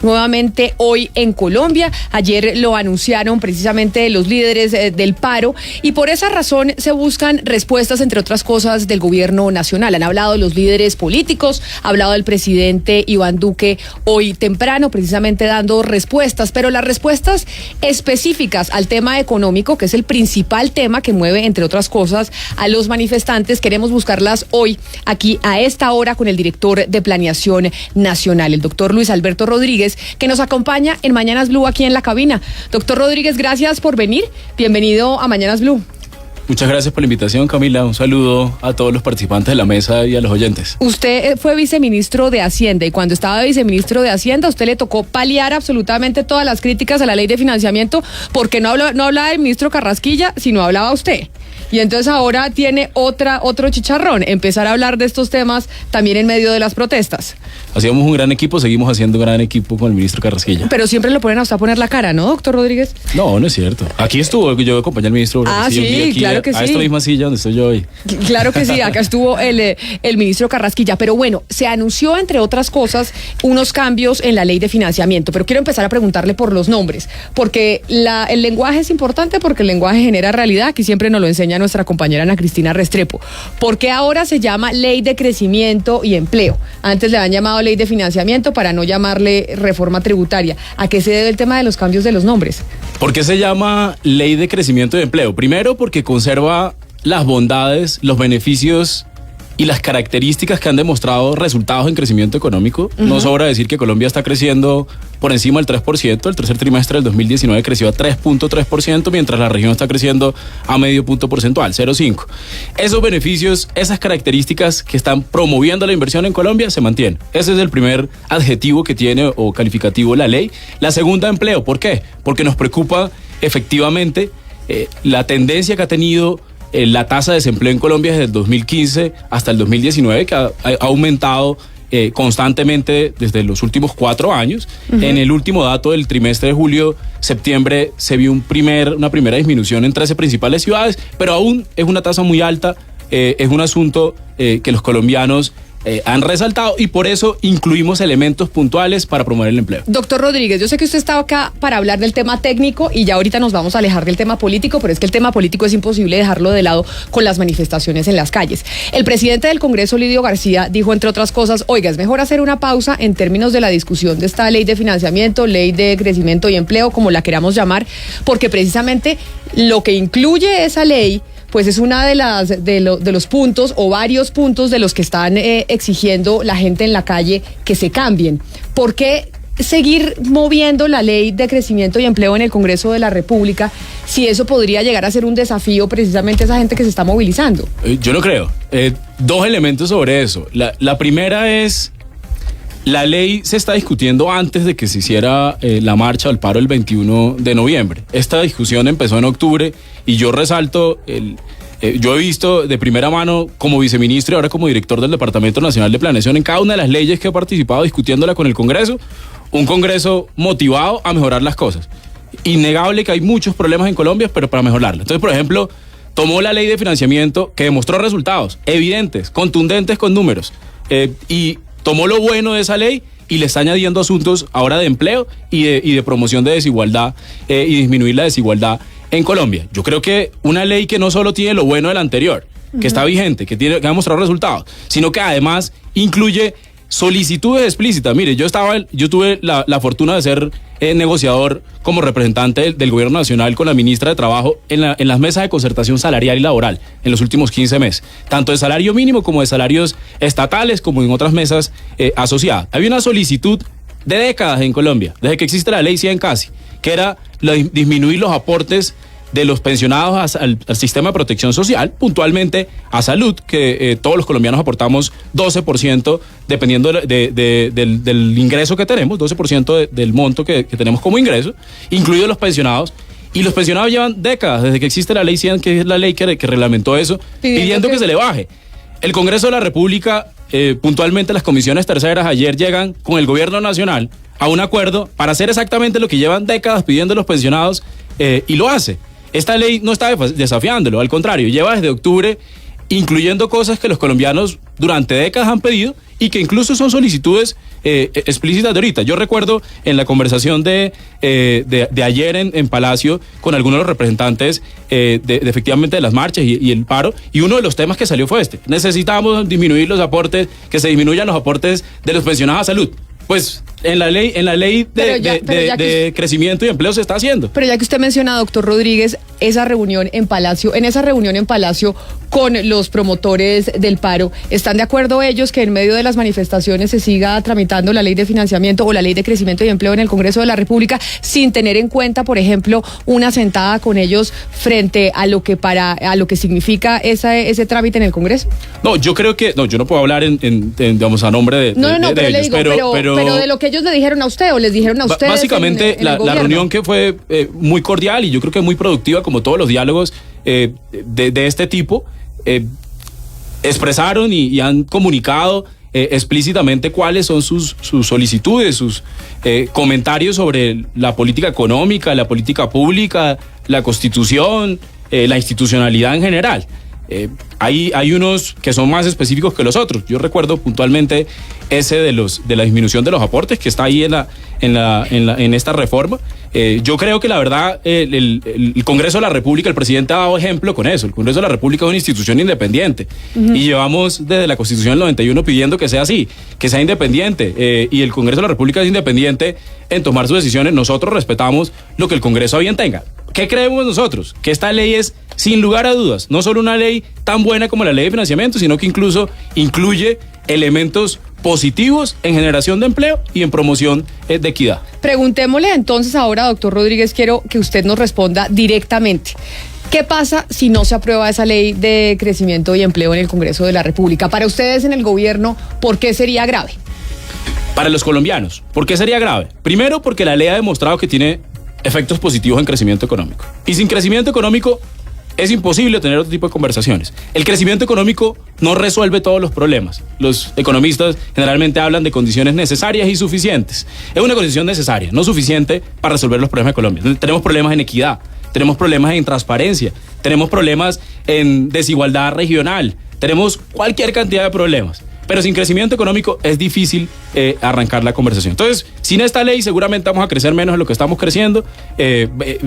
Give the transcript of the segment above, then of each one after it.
nuevamente hoy en Colombia. Ayer lo anunciaron precisamente los líderes del paro y por esa razón se buscan respuestas, entre otras cosas, del gobierno nacional. Han hablado los líderes políticos, ha hablado el presidente Iván Duque hoy temprano, precisamente dando respuestas, pero las respuestas específicas al tema económico, que es el principal tema que mueve, entre otras cosas, a los manifestantes, queremos buscarlas hoy aquí a esta hora con el director de Planeación Nacional, el doctor Luis Alberto Rodríguez, que nos acompaña en Mañanas Blue aquí en la cabina. Doctor Rodríguez, gracias por venir. Bienvenido a Mañanas Blue. Muchas gracias por la invitación, Camila. Un saludo a todos los participantes de la mesa y a los oyentes. Usted fue viceministro de Hacienda y cuando estaba viceministro de Hacienda, a usted le tocó paliar absolutamente todas las críticas a la ley de financiamiento porque no hablaba del ministro Carrasquilla, sino hablaba usted. Y entonces ahora tiene otro chicharrón, empezar a hablar de estos temas también en medio de las protestas. Hacíamos un gran equipo, seguimos haciendo un gran equipo con el ministro Carrasquilla. Pero siempre lo ponen a usted a poner la cara, ¿no, doctor Rodríguez? No, no es cierto. Aquí estuvo, yo acompañé al ministro. Sí, claro que sí. A esta misma silla donde estoy yo hoy. Claro que sí, acá estuvo el ministro Carrasquilla. Pero bueno, se anunció, entre otras cosas, unos cambios en la ley de financiamiento. Pero quiero empezar a preguntarle por los nombres, porque el lenguaje es importante, porque el lenguaje genera realidad. Aquí siempre nos lo enseña nuestra compañera Ana Cristina Restrepo. ¿Por qué ahora se llama Ley de Crecimiento y Empleo? Antes le han llamado Ley de Financiamiento para no llamarle reforma tributaria. ¿A qué se debe el tema de los cambios de los nombres? ¿Por qué se llama Ley de Crecimiento y Empleo? Primero, porque conserva las bondades, los beneficios y las características que han demostrado resultados en crecimiento económico. No sobra decir que Colombia está creciendo por encima del 3%. El tercer trimestre del 2019 creció a 3.3%, mientras la región está creciendo a medio punto porcentual, 0.5. Esos beneficios, esas características que están promoviendo la inversión en Colombia se mantienen. Ese es el primer adjetivo que tiene o calificativo la ley. La segunda, empleo. ¿Por qué? Porque nos preocupa efectivamente la tendencia que ha tenido la tasa de desempleo en Colombia desde el 2015 hasta el 2019, que ha aumentado constantemente desde los últimos 4 años. En el último dato del trimestre de julio-septiembre se vio una primera disminución en 13 principales ciudades, pero aún es una tasa muy alta. Es un asunto que los colombianos han resaltado y por eso incluimos elementos puntuales para promover el empleo. Doctor Rodríguez, yo sé que usted estaba acá para hablar del tema técnico y ya ahorita nos vamos a alejar del tema político, pero es que el tema político es imposible dejarlo de lado con las manifestaciones en las calles. El presidente del Congreso, Lidio García, dijo, entre otras cosas, oiga, es mejor hacer una pausa en términos de la discusión de esta ley de financiamiento, ley de crecimiento y empleo, como la queramos llamar, porque precisamente lo que incluye esa ley pues es una de los puntos o varios puntos de los que están exigiendo la gente en la calle que se cambien. ¿Por qué seguir moviendo la ley de crecimiento y empleo en el Congreso de la República si eso podría llegar a ser un desafío precisamente a esa gente que se está movilizando? Yo no creo. 2 elementos sobre eso. La primera es, la ley se está discutiendo antes de que se hiciera la marcha o el paro el 21 de noviembre. Esta discusión empezó en octubre y yo resalto, yo he visto de primera mano como viceministro y ahora como director del Departamento Nacional de Planeación en cada una de las leyes que he participado discutiéndola con el Congreso, un Congreso motivado a mejorar las cosas. Innegable que hay muchos problemas en Colombia, pero para mejorarla. Entonces, por ejemplo, tomó la ley de financiamiento que demostró resultados evidentes, contundentes con números, y tomó lo bueno de esa ley y le está añadiendo asuntos ahora de empleo y de promoción de desigualdad y disminuir la desigualdad en Colombia. Yo creo que una ley que no solo tiene lo bueno del anterior, que está vigente, que ha demostrado resultados, sino que además incluye solicitudes explícitas. Mire, yo tuve la fortuna de ser negociador como representante del gobierno nacional con la ministra de Trabajo en las mesas de concertación salarial y laboral en los últimos 15 meses, tanto de salario mínimo como de salarios estatales, como en otras mesas asociadas. Había una solicitud de décadas en Colombia, desde que existe la ley 100 casi, que era disminuir los aportes de los pensionados al sistema de protección social, puntualmente a salud, que todos los colombianos aportamos 12%, dependiendo del ingreso que tenemos, 12% del monto que tenemos como ingreso, incluidos los pensionados. Y los pensionados llevan décadas, desde que existe la ley 100, que es la ley que reglamentó eso, pidiendo que se le baje. El Congreso de la República, puntualmente las comisiones terceras, ayer llegan con el gobierno nacional a un acuerdo para hacer exactamente lo que llevan décadas pidiendo los pensionados, y lo hace. Esta ley no está desafiándolo, al contrario, lleva desde octubre incluyendo cosas que los colombianos durante décadas han pedido y que incluso son solicitudes explícitas de ahorita. Yo recuerdo en la conversación de ayer en Palacio con algunos de los representantes efectivamente de las marchas y el paro, y uno de los temas que salió fue este: necesitamos disminuir los aportes, que se disminuyan los aportes de los pensionados a salud. Pues en la ley de crecimiento y empleo se está haciendo. Pero ya que usted menciona, doctor Rodríguez, en esa reunión en Palacio con los promotores del paro, ¿están de acuerdo ellos que en medio de las manifestaciones se siga tramitando la ley de financiamiento o la ley de crecimiento y empleo en el Congreso de la República sin tener en cuenta, por ejemplo, una sentada con ellos frente a lo que significa ese trámite en el Congreso? No, yo creo que yo no puedo hablar digamos a nombre de ellos, pero de lo que ellos le dijeron a usted o les dijeron a ustedes. Básicamente la reunión, que fue muy cordial y yo creo que muy productiva, como todos los diálogos de este tipo, expresaron y han comunicado explícitamente cuáles son sus solicitudes, sus comentarios sobre la política económica, la política pública, la Constitución, la institucionalidad en general. Hay unos que son más específicos que los otros. Yo recuerdo puntualmente ese de la disminución de los aportes que está ahí en esta reforma. Yo creo que la verdad el Congreso de la República, el presidente ha dado ejemplo con eso. El Congreso de la República es una institución independiente y llevamos desde la Constitución del 91 pidiendo que sea así, que sea independiente, y el Congreso de la República es independiente en tomar sus decisiones. Nosotros respetamos lo que el Congreso a bien tenga. ¿Qué creemos nosotros? Que esta ley es, sin lugar a dudas, no solo una ley tan buena como la ley de financiamiento, sino que incluso incluye elementos positivos en generación de empleo y en promoción de equidad. Preguntémosle entonces ahora, doctor Rodríguez, quiero que usted nos responda directamente. ¿Qué pasa si no se aprueba esa ley de crecimiento y empleo en el Congreso de la República? Para ustedes en el gobierno, ¿por qué sería grave? Para los colombianos, ¿por qué sería grave? Primero, porque la ley ha demostrado que tiene efectos positivos en crecimiento económico. Y sin crecimiento económico es imposible tener otro tipo de conversaciones. El crecimiento económico no resuelve todos los problemas. Los economistas generalmente hablan de condiciones necesarias y suficientes. Es una condición necesaria, no suficiente para resolver los problemas de Colombia. Tenemos problemas en equidad, tenemos problemas en transparencia, tenemos problemas en desigualdad regional, tenemos cualquier cantidad de problemas. Pero sin crecimiento económico es difícil arrancar la conversación. Entonces, sin esta ley seguramente vamos a crecer menos de lo que estamos creciendo.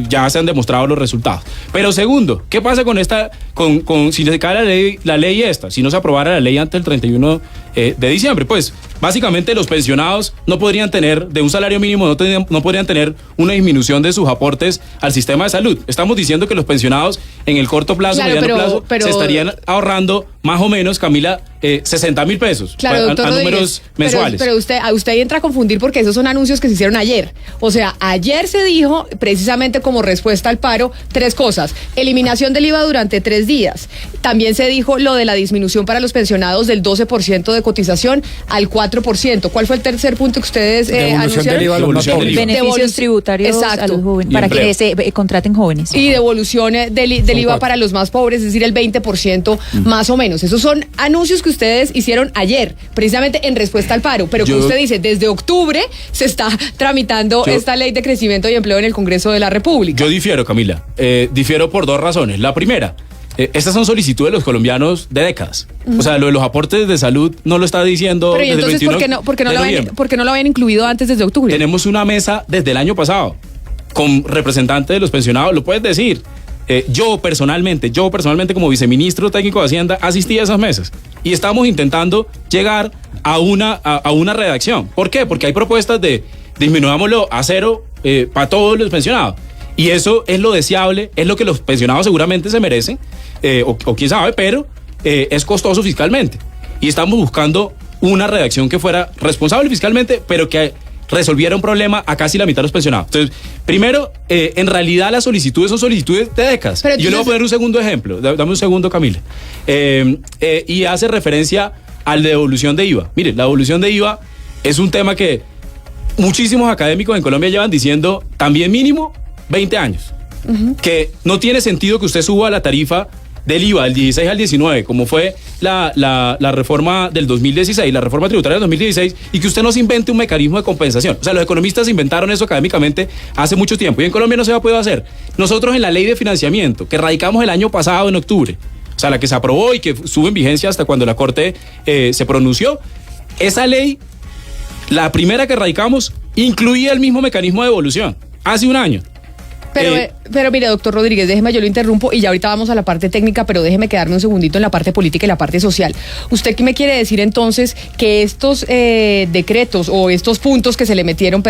Ya se han demostrado los resultados. Pero segundo, ¿qué pasa con si se cae la ley esta? Si no se aprobara la ley antes del 31 de diciembre, pues básicamente los pensionados no podrían tener, de un salario mínimo, no podrían tener una disminución de sus aportes al sistema de salud. Estamos diciendo que los pensionados en el corto plazo, mediano plazo, se estarían ahorrando más o menos, Camila, 60.000 pesos, claro, a números mensuales. Pero usted entra a confundir porque esos son anuncios que se hicieron ayer. O sea, ayer se dijo, precisamente como respuesta al paro, 3 cosas. Eliminación del IVA durante 3 días. También se dijo lo de la disminución para los pensionados del 12% de cotización al 4%. ¿Cuál fue el tercer punto que ustedes anunciaron? Beneficios tributarios a los jóvenes, para que se contraten jóvenes. Y devolución del IVA para los más pobres, es decir, el 20% más o menos. Esos son anuncios que ustedes hicieron ayer, precisamente en respuesta al paro. Pero como usted dice, desde octubre se está tramitando esta ley de crecimiento y empleo en el Congreso de la República. Yo difiero, Camila. Difiero por 2 razones. La primera, estas son solicitudes de los colombianos de décadas. O sea, lo de los aportes de salud no lo está diciendo pero desde entonces, el 21 ¿por qué no lo habían incluido antes desde octubre? Tenemos una mesa desde el año pasado con representantes de los pensionados, lo puedes decir. Yo personalmente como viceministro técnico de Hacienda asistí a esas mesas y estamos intentando llegar a una redacción. ¿Por qué? Porque hay propuestas de disminuyámoslo a 0 para todos los pensionados. Y eso es lo deseable, es lo que los pensionados seguramente se merecen, o quién sabe, pero es costoso fiscalmente. Y estamos buscando una redacción que fuera responsable fiscalmente, pero que resolviera un problema a casi la mitad de los pensionados. Entonces, primero, en realidad las solicitudes son solicitudes de décadas. Pero yo le voy a poner un segundo ejemplo. Dame un segundo, Camila. Y hace referencia a la devolución de IVA. Mire, la devolución de IVA es un tema que muchísimos académicos en Colombia llevan diciendo también mínimo 20 años. Que no tiene sentido que usted suba la tarifa del IVA del 16 al 19, como fue la reforma del 2016, la reforma tributaria del 2016, y que usted no se invente un mecanismo de compensación. O sea, los economistas inventaron eso académicamente hace mucho tiempo y en Colombia no se ha podido hacer. Nosotros en la ley de financiamiento, que radicamos el año pasado en octubre, o sea, la que se aprobó y que estuvo en vigencia hasta cuando la Corte se pronunció, esa ley, la primera que radicamos, incluía el mismo mecanismo de devolución, hace un año. Pero mire, doctor Rodríguez, déjeme, yo lo interrumpo y ya ahorita vamos a la parte técnica, pero déjeme quedarme un segundito en la parte política y la parte social. ¿Usted qué me quiere decir entonces que estos decretos o estos puntos que se le metieron,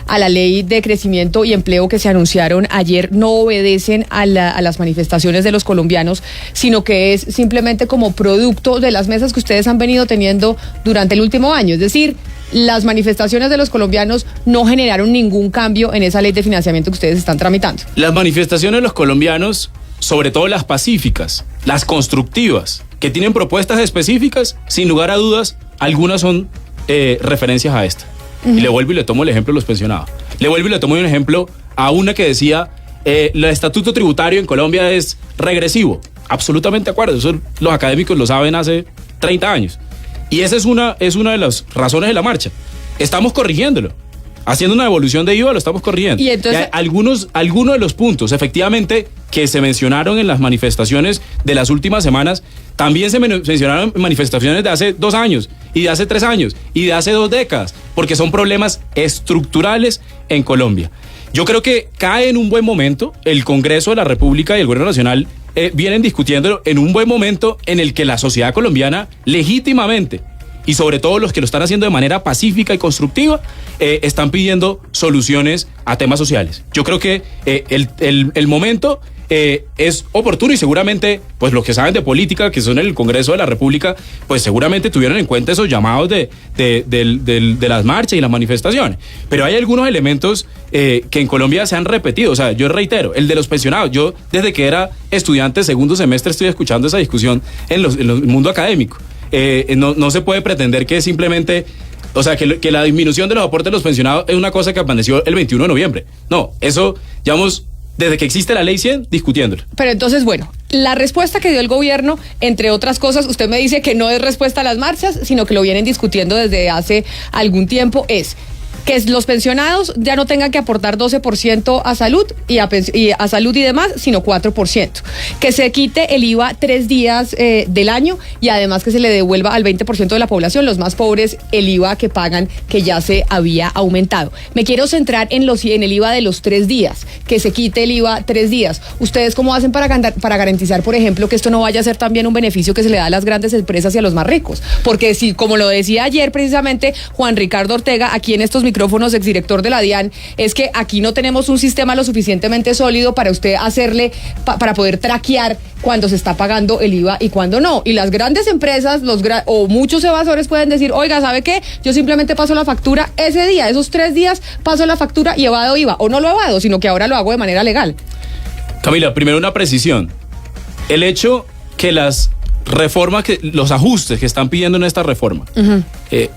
a la ley de crecimiento y empleo que se anunciaron ayer no obedecen a las manifestaciones de los colombianos, sino que es simplemente como producto de las mesas que ustedes han venido teniendo durante el último año? Es decir, las manifestaciones de los colombianos no generaron ningún cambio en esa ley de financiamiento que ustedes están tramitando. Las manifestaciones de los colombianos, sobre todo las pacíficas, las constructivas, que tienen propuestas específicas, sin lugar a dudas, algunas son referencias a esta. Y le vuelvo y le tomo el ejemplo de los pensionados. Le vuelvo y le tomo un ejemplo a una que decía, el estatuto tributario en Colombia es regresivo. Absolutamente de acuerdo, eso los académicos lo saben hace 30 años. Y esa es una de las razones de la marcha. Estamos corrigiéndolo. Haciendo una devolución de IVA lo estamos corrigiendo. Y entonces, algunos de los puntos, efectivamente, que se mencionaron en las manifestaciones de las últimas semanas, también se mencionaron en manifestaciones de hace 2 años, y de hace 3 años, y de hace 2 décadas, porque son problemas estructurales en Colombia. Yo creo que cae en un buen momento, el Congreso de la República y el Gobierno Nacional vienen discutiéndolo en un buen momento en el que la sociedad colombiana legítimamente, y sobre todo los que lo están haciendo de manera pacífica y constructiva, están pidiendo soluciones a temas sociales. Yo creo que el momento es oportuno y seguramente, pues los que saben de política, que son el Congreso de la República, pues seguramente tuvieron en cuenta esos llamados de las marchas y las manifestaciones. Pero hay algunos elementos que en Colombia se han repetido. O sea, yo reitero, el de los pensionados. Yo desde que era estudiante de segundo semestre estoy escuchando esa discusión en el mundo académico. No se puede pretender que simplemente, o sea, que la disminución de los aportes de los pensionados es una cosa que apareció el 21 de noviembre. No, eso llevamos desde que existe la ley 100 discutiéndolo. Pero entonces, bueno, la respuesta que dio el gobierno, entre otras cosas, usted me dice que no es respuesta a las marchas, sino que lo vienen discutiendo desde hace algún tiempo, es que los pensionados ya no tengan que aportar 12% a salud y a salud y demás, sino 4%. Que se quite el IVA 3 días del año y además que se le devuelva al 20% de la población, los más pobres, el IVA que pagan, que ya se había aumentado. Me quiero centrar en el IVA de los 3 días, que se quite el IVA 3 días. ¿Ustedes cómo hacen para garantizar, por ejemplo, que esto no vaya a ser también un beneficio que se le da a las grandes empresas y a los más ricos? Porque si, como lo decía ayer precisamente Juan Ricardo Ortega, aquí en estos micrófonos, exdirector de la DIAN, es que aquí no tenemos un sistema lo suficientemente sólido para usted hacerle, para poder traquear cuando se está pagando el IVA y cuando no. Y las grandes empresas, o muchos evasores pueden decir, oiga, ¿sabe qué? Yo simplemente paso la factura ese día, esos 3 días paso la factura y evado IVA. O no lo evado, sino que ahora lo hago de manera legal. Camila, primero una precisión. El hecho que las reformas, los ajustes que están pidiendo en esta reforma,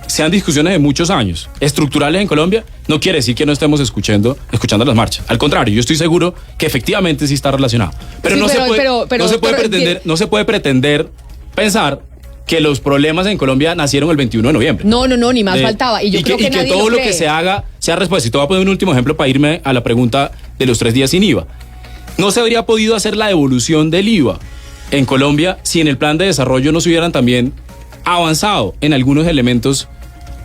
sean discusiones de muchos años, estructurales en Colombia, no quiere decir que no estemos escuchando las marchas. Al contrario, yo estoy seguro que efectivamente sí está relacionado. Pero, sí, no se puede pretender pensar que los problemas en Colombia nacieron el 21 de noviembre. No, ni más faltaba. Y creo que todo lo que se haga sea respuesta. Y te voy a poner un último ejemplo para irme a la pregunta de los 3 días sin IVA. No se habría podido hacer la devolución del IVA en Colombia si en el plan de desarrollo no se hubieran también avanzado en algunos elementos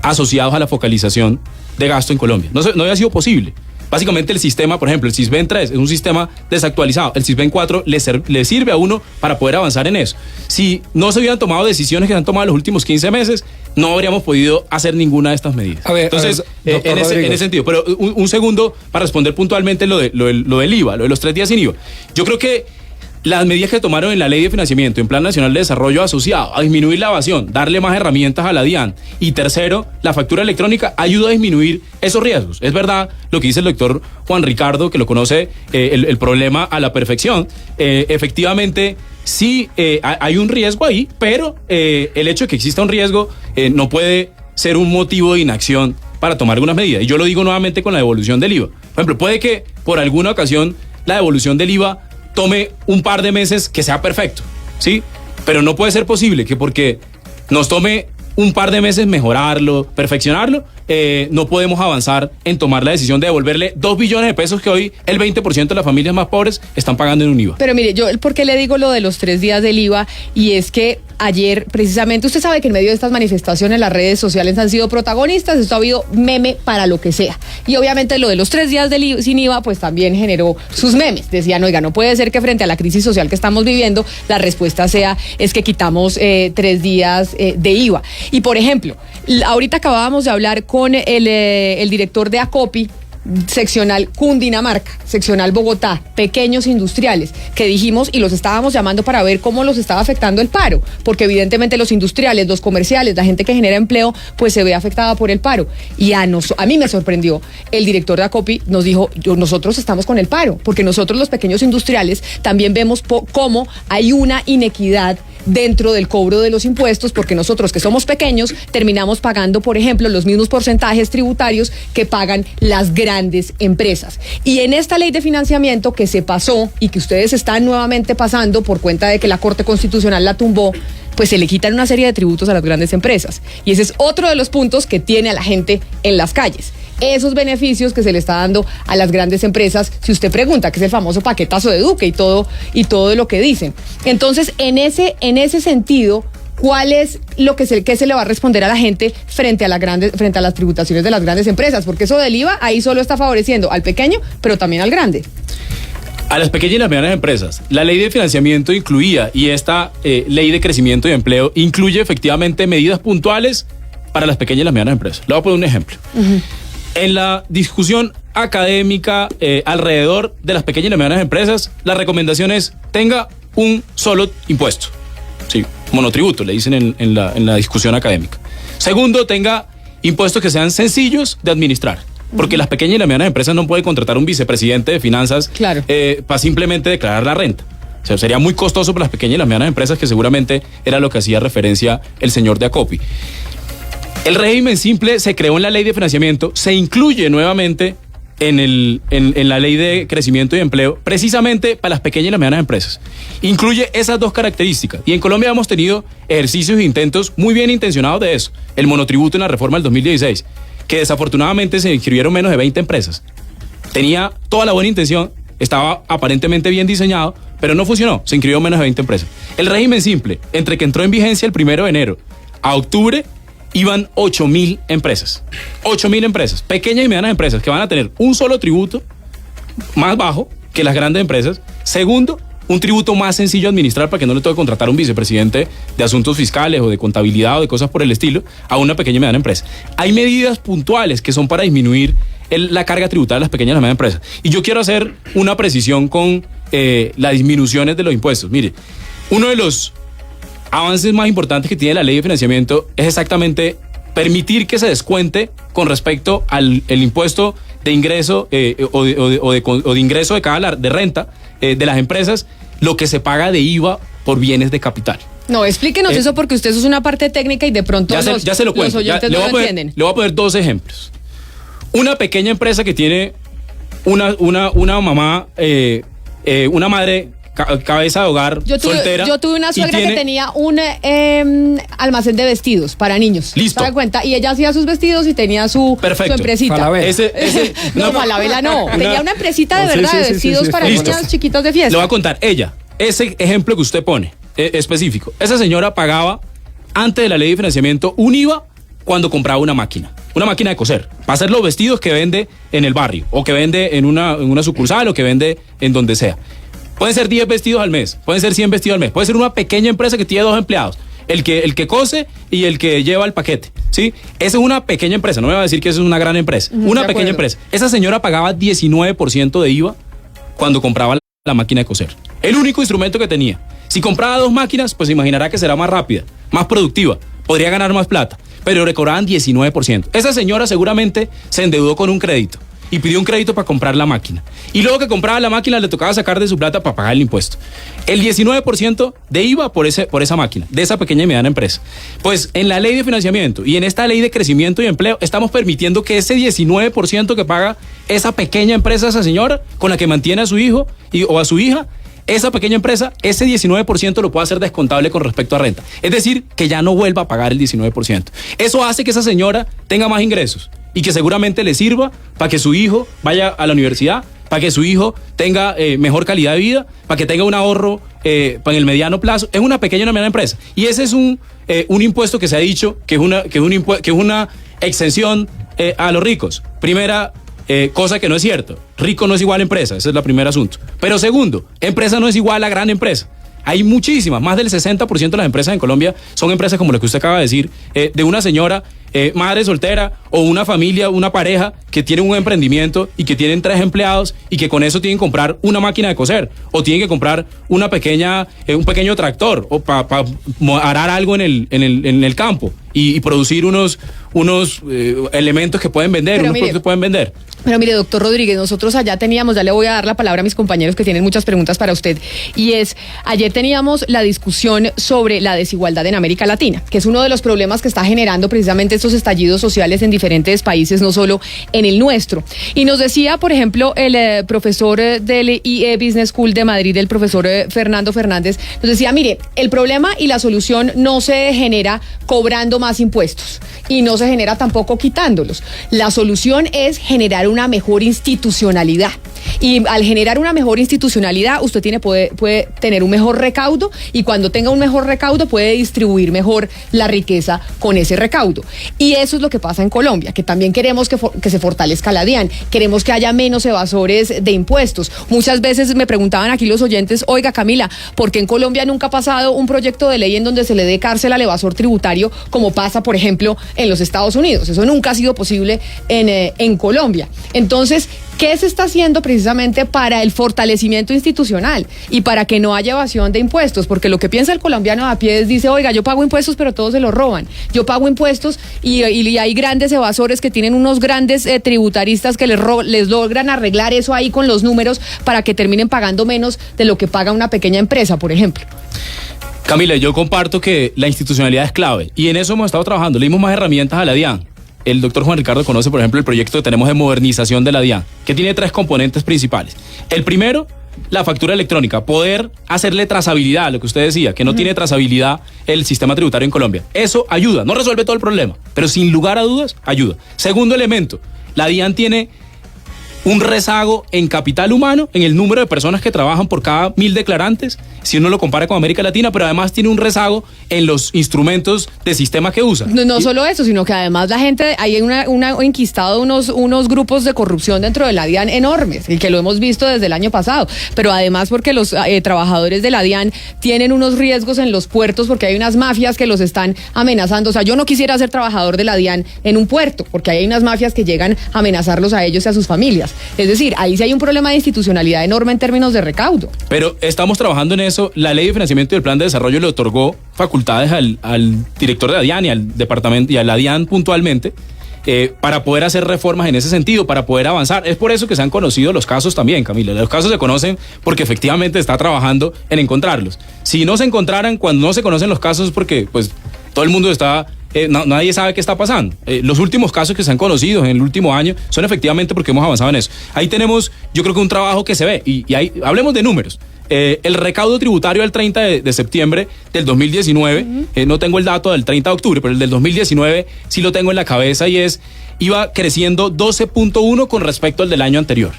asociados a la focalización de gasto en Colombia. No había sido posible. Básicamente el sistema, por ejemplo, el SISBEN 3 es un sistema desactualizado. El SISBEN 4 le sirve a uno para poder avanzar en eso. Si no se hubieran tomado decisiones que se han tomado en los últimos 15 meses, no habríamos podido hacer ninguna de estas medidas. Entonces, en ese sentido. Pero un segundo para responder puntualmente lo del IVA, lo de los 3 días sin IVA. Yo creo que las medidas que tomaron en la Ley de Financiamiento, en Plan Nacional de Desarrollo asociado a disminuir la evasión, darle más herramientas a la DIAN, y tercero, la factura electrónica ayuda a disminuir esos riesgos. Es verdad lo que dice el doctor Juan Ricardo, que lo conoce el problema a la perfección. Efectivamente, sí hay un riesgo ahí, pero el hecho de que exista un riesgo no puede ser un motivo de inacción para tomar algunas medidas. Y yo lo digo nuevamente con la devolución del IVA. Por ejemplo, puede que por alguna ocasión la devolución del IVA tome un par de meses que sea perfecto, ¿sí? Pero no puede ser posible que porque nos tome un par de meses mejorarlo, perfeccionarlo, no podemos avanzar en tomar la decisión de devolverle 2 billones de pesos que hoy el 20% de las familias más pobres están pagando en un IVA. Pero mire, yo ¿por qué le digo lo de los 3 días del IVA? Y es que ayer, precisamente, usted sabe que en medio de estas manifestaciones las redes sociales han sido protagonistas, esto ha habido meme para lo que sea. Y obviamente lo de los 3 días sin IVA, pues también generó sus memes. Decían, oiga, no puede ser que frente a la crisis social que estamos viviendo, la respuesta es que quitamos 3 días de IVA. Y por ejemplo, ahorita acabábamos de hablar con el director de ACOPI, seccional Cundinamarca, seccional Bogotá, pequeños industriales, que dijimos y los estábamos llamando para ver cómo los estaba afectando el paro, porque evidentemente los industriales, los comerciales, la gente que genera empleo, pues se ve afectada por el paro. Y a mí me sorprendió, el director de ACOPI nos dijo, nosotros estamos con el paro, porque nosotros los pequeños industriales también vemos cómo hay una inequidad dentro del cobro de los impuestos, porque nosotros que somos pequeños terminamos pagando, por ejemplo, los mismos porcentajes tributarios que pagan las grandes empresas. Y en esta ley de financiamiento que se pasó y que ustedes están nuevamente pasando por cuenta de que la Corte Constitucional la tumbó, pues se le quitan una serie de tributos a las grandes empresas. Y ese es otro de los puntos que tiene a la gente en las calles. Esos beneficios que se le está dando a las grandes empresas, si usted pregunta, que es el famoso paquetazo de Duque y todo lo que dicen. Entonces, en ese sentido, ¿cuál es lo que se le va a responder a la gente frente a las tributaciones de las grandes empresas? Porque eso del IVA ahí solo está favoreciendo al pequeño, pero también al grande. A las pequeñas y las medianas empresas. La ley de financiamiento incluía, y esta ley de crecimiento y empleo incluye efectivamente medidas puntuales para las pequeñas y las medianas empresas. Le voy a poner un ejemplo. Uh-huh. En la discusión académica alrededor de las pequeñas y las medianas empresas, la recomendación es tenga un solo impuesto. Sí, monotributo, le dicen en la discusión académica. Segundo, tenga impuestos que sean sencillos de administrar. Porque las pequeñas y las medianas empresas no pueden contratar un vicepresidente de finanzas para simplemente declarar la renta. O sea, sería muy costoso para las pequeñas y las medianas empresas, que seguramente era lo que hacía referencia el señor de ACOPI. El régimen simple se creó en la ley de financiamiento, se incluye nuevamente en la ley de crecimiento y empleo, precisamente para las pequeñas y las medianas empresas. Incluye esas dos características. Y en Colombia hemos tenido ejercicios e intentos muy bien intencionados de eso. El monotributo en la reforma del 2016, que desafortunadamente se inscribieron menos de 20 empresas. Tenía toda la buena intención, estaba aparentemente bien diseñado, pero no funcionó, se inscribió menos de 20 empresas. El régimen simple, entre que entró en vigencia el 1 de enero a octubre, iban 8.000 empresas. 8.000 empresas, pequeñas y medianas empresas, que van a tener un solo tributo más bajo que las grandes empresas. Segundo, un tributo más sencillo de administrar para que no le toque contratar un vicepresidente de asuntos fiscales o de contabilidad o de cosas por el estilo a una pequeña y mediana empresa. Hay medidas puntuales que son para disminuir la carga tributaria de las pequeñas y las medianas empresas. Y yo quiero hacer una precisión con las disminuciones de los impuestos. Mire, uno de los avances más importantes que tiene la ley de financiamiento es exactamente permitir que se descuente con respecto al el impuesto de ingreso o de ingreso de renta de las empresas, lo que se paga de IVA por bienes de capital. No, explíquenos eso, porque usted es una parte técnica y de pronto ya se lo cuento. Los oyentes no lo entienden. Le voy a poner 2 ejemplos. Una pequeña empresa que tiene una mamá, una madre cabeza de hogar, soltera. Yo tuve una suegra que tenía un almacén de vestidos para niños. Listo. ¿Se da cuenta? Y ella hacía sus vestidos y tenía su empresita. Falabella. No, Falabella no. Tenía una empresita de verdad de vestidos para niñas chiquitas de fiesta. Le voy a contar. Ella, ese ejemplo que usted pone, específico. Esa señora pagaba, antes de la ley de financiamiento, un IVA cuando compraba una máquina de coser, para hacer los vestidos que vende en el barrio, o que vende en una sucursal, o que vende en donde sea. Pueden ser 10 vestidos al mes, pueden ser 100 vestidos al mes, puede ser una pequeña empresa que tiene 2 empleados, el que cose y el que lleva el paquete, ¿sí? Esa es una pequeña empresa, no me va a decir que eso es una gran empresa, una pequeña empresa. Esa señora pagaba 19% de IVA cuando compraba la máquina de coser. El único instrumento que tenía. Si compraba 2 máquinas, pues imaginará que será más rápida, más productiva, podría ganar más plata, pero le cobraban 19%. Esa señora seguramente se endeudó con un crédito y pidió un crédito para comprar la máquina. Y luego que compraba la máquina le tocaba sacar de su plata para pagar el impuesto. El 19% de IVA por esa máquina, de esa pequeña y mediana empresa. Pues en la ley de financiamiento y en esta ley de crecimiento y empleo estamos permitiendo que ese 19% que paga esa pequeña empresa, esa señora, con la que mantiene a su hijo o a su hija, esa pequeña empresa, ese 19% lo puede hacer descontable con respecto a renta. Es decir, que ya no vuelva a pagar el 19%. Eso hace que esa señora tenga más ingresos. y que seguramente le sirva para que su hijo vaya a la universidad, para que su hijo tenga mejor calidad de vida, para que tenga un ahorro para el mediano plazo. Es una pequeña y una mediana empresa. Y ese es un impuesto que se ha dicho que es una exención a los ricos. Primera cosa que no es cierto. Rico no es igual a empresa, ese es el primer asunto. Pero segundo, empresa no es igual a gran empresa. Hay muchísimas, más del 60% de las empresas en Colombia son empresas como la que usted acaba de decir, de una señora, madre soltera o una familia, una pareja que tienen un emprendimiento y que tienen 3 empleados y que con eso tienen que comprar una máquina de coser o tienen que comprar un pequeño tractor o para arar algo en el campo y producir unos elementos que pueden vender, productos que pueden vender. Pero mire, doctor Rodríguez, nosotros allá teníamos, ya le voy a dar la palabra a mis compañeros que tienen muchas preguntas para usted, y ayer teníamos la discusión sobre la desigualdad en América Latina, que es uno de los problemas que está generando precisamente estos estallidos sociales en diferentes países, no solo en el nuestro. Y nos decía, por ejemplo, el profesor del IE Business School de Madrid, el profesor Fernando Fernández, nos decía, mire, el problema y la solución no se genera cobrando más impuestos y no se genera tampoco quitándolos. La solución es generar una mejor institucionalidad. Y al generar una mejor institucionalidad, usted puede tener un mejor recaudo, y cuando tenga un mejor recaudo puede distribuir mejor la riqueza con ese recaudo. Y eso es lo que pasa en Colombia, que también queremos que se fortalezca la DIAN, queremos que haya menos evasores de impuestos. Muchas veces me preguntaban aquí los oyentes, oiga Camila, ¿por qué en Colombia nunca ha pasado un proyecto de ley en donde se le dé cárcel al evasor tributario como pasa, por ejemplo, en los Estados Unidos? Eso nunca ha sido posible en Colombia. Entonces, ¿qué se está haciendo precisamente para el fortalecimiento institucional y para que no haya evasión de impuestos? Porque lo que piensa el colombiano a pie dice, oiga, yo pago impuestos pero todos se los roban. Yo pago impuestos y hay grandes evasores que tienen unos grandes tributaristas que les logran arreglar eso ahí con los números para que terminen pagando menos de lo que paga una pequeña empresa, por ejemplo. Camila, yo comparto que la institucionalidad es clave y en eso hemos estado trabajando. Le dimos más herramientas a la DIAN. El doctor Juan Ricardo conoce, por ejemplo, el proyecto que tenemos de modernización de la DIAN, que tiene 3 componentes principales. El primero, la factura electrónica, poder hacerle trazabilidad a lo que usted decía, que no tiene trazabilidad el sistema tributario en Colombia. Eso ayuda, no resuelve todo el problema, pero sin lugar a dudas, ayuda. Segundo elemento, la DIAN tiene un rezago en capital humano, en el número de personas que trabajan por cada 1000 declarantes, si uno lo compara con América Latina, pero además tiene un rezago en los instrumentos de sistema que usa. No solo eso, sino que además la gente, hay enquistado unos grupos de corrupción dentro de la DIAN enormes, y que lo hemos visto desde el año pasado, pero además porque los trabajadores de la DIAN tienen unos riesgos en los puertos, porque hay unas mafias que los están amenazando. O sea, yo no quisiera ser trabajador de la DIAN en un puerto, porque hay unas mafias que llegan a amenazarlos a ellos y a sus familias. Es decir, ahí sí hay un problema de institucionalidad enorme en términos de recaudo. Pero estamos trabajando en eso. La ley de financiamiento del plan de desarrollo le otorgó facultades al director de la DIAN y al departamento y a la DIAN puntualmente para poder hacer reformas en ese sentido, para poder avanzar. Es por eso que se han conocido los casos también, Camila. Los casos se conocen porque efectivamente está trabajando en encontrarlos. Si no se encontraran, cuando no se conocen los casos es porque pues todo el mundo está... nadie sabe qué está pasando. Los últimos casos que se han conocido en el último año son efectivamente porque hemos avanzado en eso. Ahí tenemos, yo creo que un trabajo que se ve, y ahí hablemos de números. El recaudo tributario al 30 de septiembre del 2019, no tengo el dato del 30 de octubre, pero el del 2019 sí lo tengo en la cabeza y iba creciendo 12.1 con respecto al del año anterior.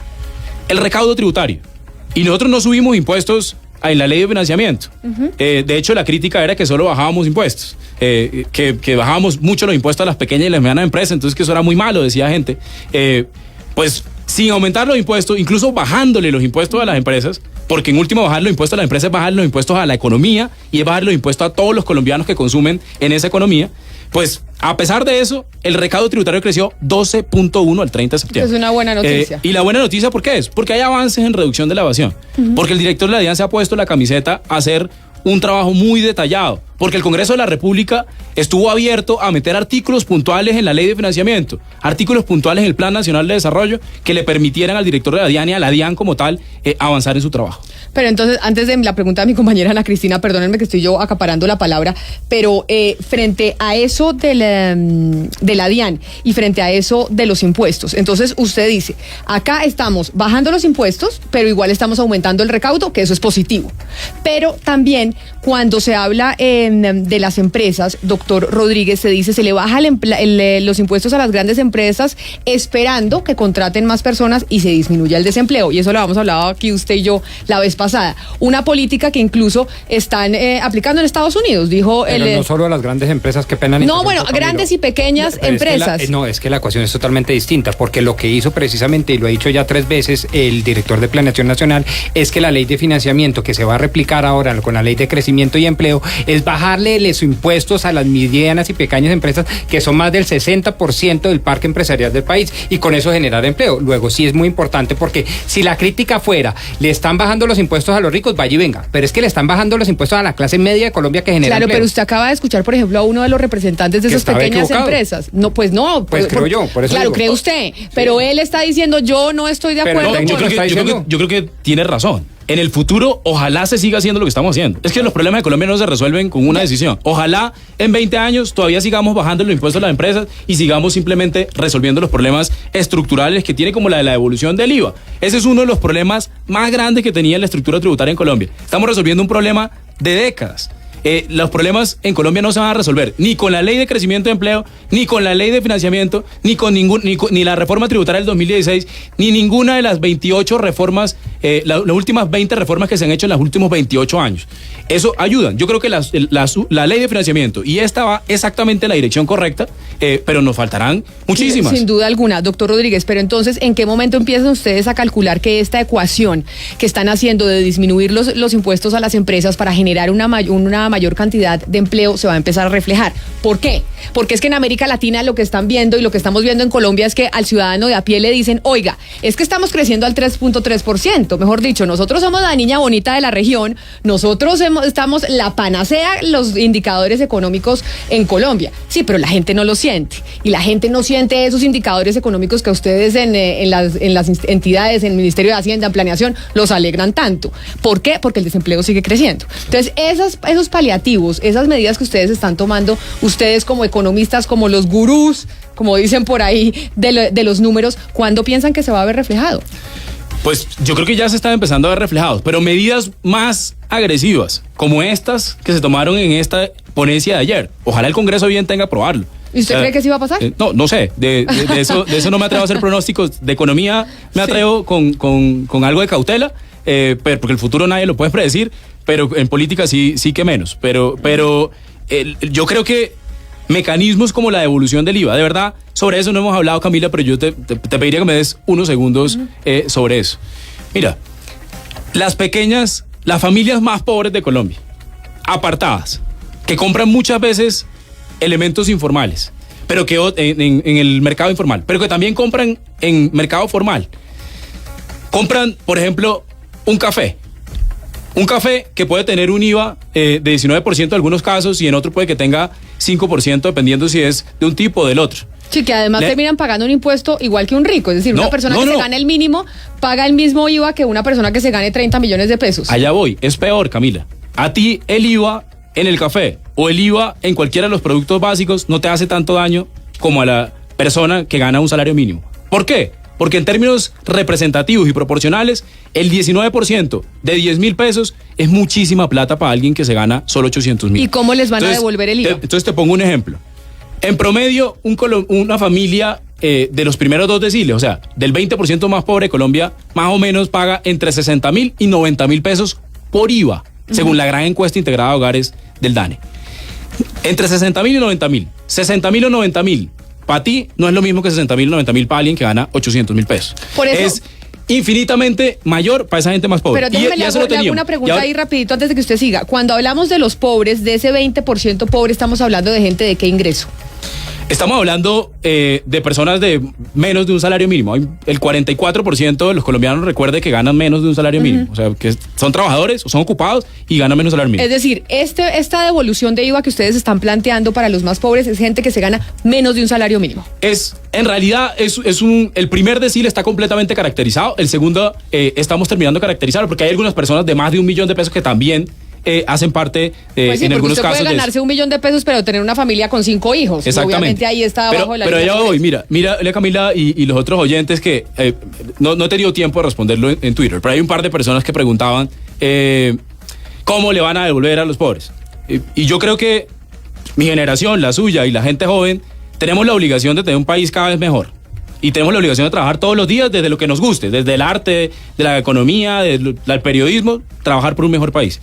El recaudo tributario. Y nosotros no subimos impuestos en la ley de financiamiento. De hecho, la crítica era que solo bajábamos impuestos, que bajábamos mucho los impuestos a las pequeñas y las medianas empresas, entonces que eso era muy malo, decía gente. Pues sin aumentar los impuestos, incluso bajándole los impuestos a las empresas, porque en último bajar los impuestos a las empresas es bajar los impuestos a la economía y es bajar los impuestos a todos los colombianos que consumen en esa economía. Pues a pesar de eso, el recaudo tributario creció 12.1 al 30 de septiembre. Es una buena noticia. Y la buena noticia, ¿por qué es? Porque hay avances en reducción de la evasión. Porque el director de la DIAN se ha puesto la camiseta a hacer un trabajo muy detallado. Porque el Congreso de la República estuvo abierto a meter artículos puntuales en la ley de financiamiento, artículos puntuales en el Plan Nacional de Desarrollo que le permitieran al director de la DIAN y a la DIAN como tal avanzar en su trabajo. Pero entonces, antes de la pregunta de mi compañera Ana Cristina, perdónenme que estoy yo acaparando la palabra, pero frente a eso de la DIAN y frente a eso de los impuestos, entonces usted dice, acá estamos bajando los impuestos, pero igual estamos aumentando el recaudo, que eso es positivo. Pero también cuando se habla de las empresas, doctor Rodríguez, se dice se le baja los impuestos a las grandes empresas esperando que contraten más personas y se disminuya el desempleo. Y eso lo habíamos hablado aquí usted y yo la vez pasada. Una política que incluso están aplicando en Estados Unidos, dijo no solo a las grandes empresas, qué pena. No, bueno, grandes y pequeñas empresas. Es que la ecuación es totalmente distinta, porque lo que hizo precisamente, y lo ha dicho ya 3 veces el director de Planeación Nacional, es que la ley de financiamiento que se va a replicar ahora con la ley de crecimiento y empleo es bajarle los impuestos a las medianas y pequeñas empresas, que son más del 60% del parque empresarial del país, y con eso generar empleo. Luego sí es muy importante, porque si la crítica fuera, le están bajando los impuestos a los ricos, vaya y venga, pero es que le están bajando los impuestos a la clase media de Colombia que genera empleo. Claro, pero usted acaba de escuchar, por ejemplo, a uno de los representantes de esas pequeñas empresas. No, pues no. Pues creo yo, por eso claro, digo. Cree usted, pero él está diciendo, yo no estoy de acuerdo. No, yo creo que tiene razón. En el futuro, ojalá se siga haciendo lo que estamos haciendo. Es que los problemas de Colombia no se resuelven con una decisión. Ojalá en 20 años todavía sigamos bajando los impuestos a las empresas y sigamos simplemente resolviendo los problemas estructurales que tiene, como la de la devolución del IVA. Ese es uno de los problemas más grandes que tenía la estructura tributaria en Colombia. Estamos resolviendo un problema de décadas. Los problemas en Colombia no se van a resolver ni con la ley de crecimiento de empleo, ni con la ley de financiamiento, ni la reforma tributaria del 2016, ni ninguna de las 28 reformas, las últimas 20 reformas que se han hecho en los últimos 28 años. Eso ayuda. Yo creo que la ley de financiamiento y esta va exactamente en la dirección correcta, pero nos faltarán muchísimas. Sin duda alguna, doctor Rodríguez, pero entonces, ¿en qué momento empiezan ustedes a calcular que esta ecuación que están haciendo de disminuir los impuestos a las empresas para generar una mayor cantidad de empleo se va a empezar a reflejar? ¿Por qué? Porque es que en América Latina lo que están viendo y lo que estamos viendo en Colombia es que al ciudadano de a pie le dicen, oiga, es que estamos creciendo al 3.3%, mejor dicho, nosotros somos la niña bonita de la región, nosotros estamos la panacea, los indicadores económicos en Colombia. Sí, pero la gente no lo siente, y la gente no siente esos indicadores económicos que a ustedes en las entidades, en el Ministerio de Hacienda, en Planeación, los alegran tanto. ¿Por qué? Porque el desempleo sigue creciendo. Entonces, esos paliativos, esas medidas que ustedes están tomando, ustedes como economistas, como los gurús, como dicen por ahí, de los números, ¿cuándo piensan que se va a ver reflejado? Pues yo creo que ya se están empezando a ver reflejados, pero medidas más agresivas, como estas que se tomaron en esta ponencia de ayer. Ojalá el Congreso bien tenga que aprobarlo. ¿Y usted cree que sí va a pasar? No sé. De eso no me atrevo a hacer pronósticos. De economía me atrevo con algo de cautela, porque el futuro nadie lo puede predecir, pero en política sí que menos. Pero yo creo que mecanismos como la devolución del IVA, de verdad, sobre eso no hemos hablado, Camila, pero yo te pediría que me des unos segundos sobre eso. Mira, las familias más pobres de Colombia, apartadas, que compran muchas veces elementos informales, pero que en el mercado informal, pero que también compran en mercado formal. Compran, por ejemplo, un café que puede tener un IVA de 19% en algunos casos, y en otro puede que tenga 5%, dependiendo si es de un tipo o del otro. Sí, que además terminan pagando un impuesto igual que un rico. Es decir, una persona que se gana el mínimo paga el mismo IVA que una persona que se gane 30 millones de pesos. Allá voy, es peor, Camila. A ti el IVA en el café o el IVA en cualquiera de los productos básicos no te hace tanto daño como a la persona que gana un salario mínimo. ¿Por qué? Porque en términos representativos y proporcionales, el 19% de 10,000 pesos es muchísima plata para alguien que se gana solo 800,000. ¿Y cómo les van a devolver el IVA? Entonces te pongo un ejemplo. En promedio, una familia de los primeros 2 deciles, o sea, del 20% más pobre de Colombia, más o menos paga entre 60,000 y 90,000 pesos por IVA, según la gran encuesta integrada de hogares del DANE. Entre 60,000 y 90,000. 60,000 o 90,000. Para ti no es lo mismo que 60,000 o 90,000 para alguien que gana 800,000 pesos. Por eso, es infinitamente mayor para esa gente más pobre. Pero déjeme le hago una pregunta ahí rapidito antes de que usted siga. Cuando hablamos de los pobres, de ese 20% pobre, estamos hablando de gente de qué ingreso. Estamos hablando de personas de menos de un salario mínimo. El 44% de los colombianos, recuerde, que ganan menos de un salario mínimo. O sea, que son trabajadores o son ocupados y ganan menos salario mínimo. Es decir, esta devolución de IVA que ustedes están planteando para los más pobres es gente que se gana menos de un salario mínimo. En realidad, el primer decil está completamente caracterizado. El segundo, estamos terminando de caracterizarlo porque hay algunas personas de más de 1 millón de pesos que también hacen parte pues sí, en algunos usted casos. Puede ganarse 1 millón de pesos, pero tener una familia con 5 hijos. Exactamente. Obviamente ahí está abajo la línea. Pero allá voy, mira, Camila y los otros oyentes que no he tenido tiempo de responderlo en Twitter, pero hay un par de personas que preguntaban ¿cómo le van a devolver a los pobres? y yo creo que mi generación, la suya y la gente joven, tenemos la obligación de tener un país cada vez mejor. Y tenemos la obligación de trabajar todos los días desde lo que nos guste, desde el arte, de la economía, del periodismo, trabajar por un mejor país.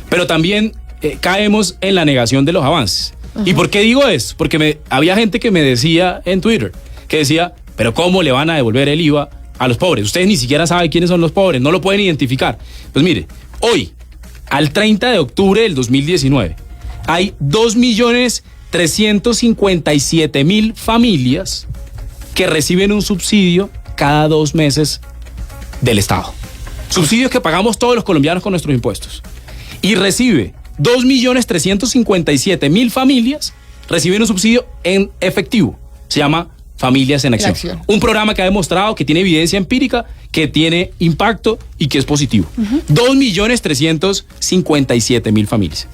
Pero también caemos en la negación de los avances. Ajá. ¿Y por qué digo eso? Porque había gente que me decía en Twitter, que decía, pero ¿cómo le van a devolver el IVA a los pobres? Ustedes ni siquiera saben quiénes son los pobres, no lo pueden identificar. Pues mire, hoy, al 30 de octubre del 2019, hay 2.357.000 familias que reciben un subsidio cada 2 meses del Estado. Subsidios que pagamos todos los colombianos con nuestros impuestos. Y recibe 2.357.000 familias reciben un subsidio en efectivo. Se llama Familias en Acción. Un programa que ha demostrado que tiene evidencia empírica, que tiene impacto y que es positivo. 2.357.000 familias.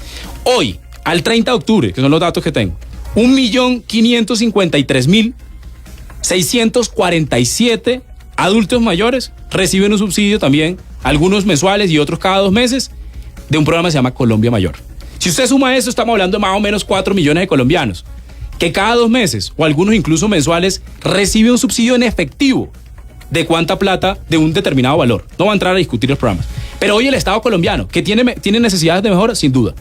Hoy, al 30 de octubre, que son los datos que tengo, 1.553.647 adultos mayores reciben un subsidio también, algunos mensuales y otros cada 2 meses, de un programa que se llama Colombia Mayor. Si usted suma eso, estamos hablando de más o menos 4 millones de colombianos que cada 2 meses, o algunos incluso mensuales, reciben un subsidio en efectivo. ¿De cuánta plata? De un determinado valor. No va a entrar a discutir los programas. Pero hoy el Estado colombiano, que tiene necesidades de mejora, sin duda.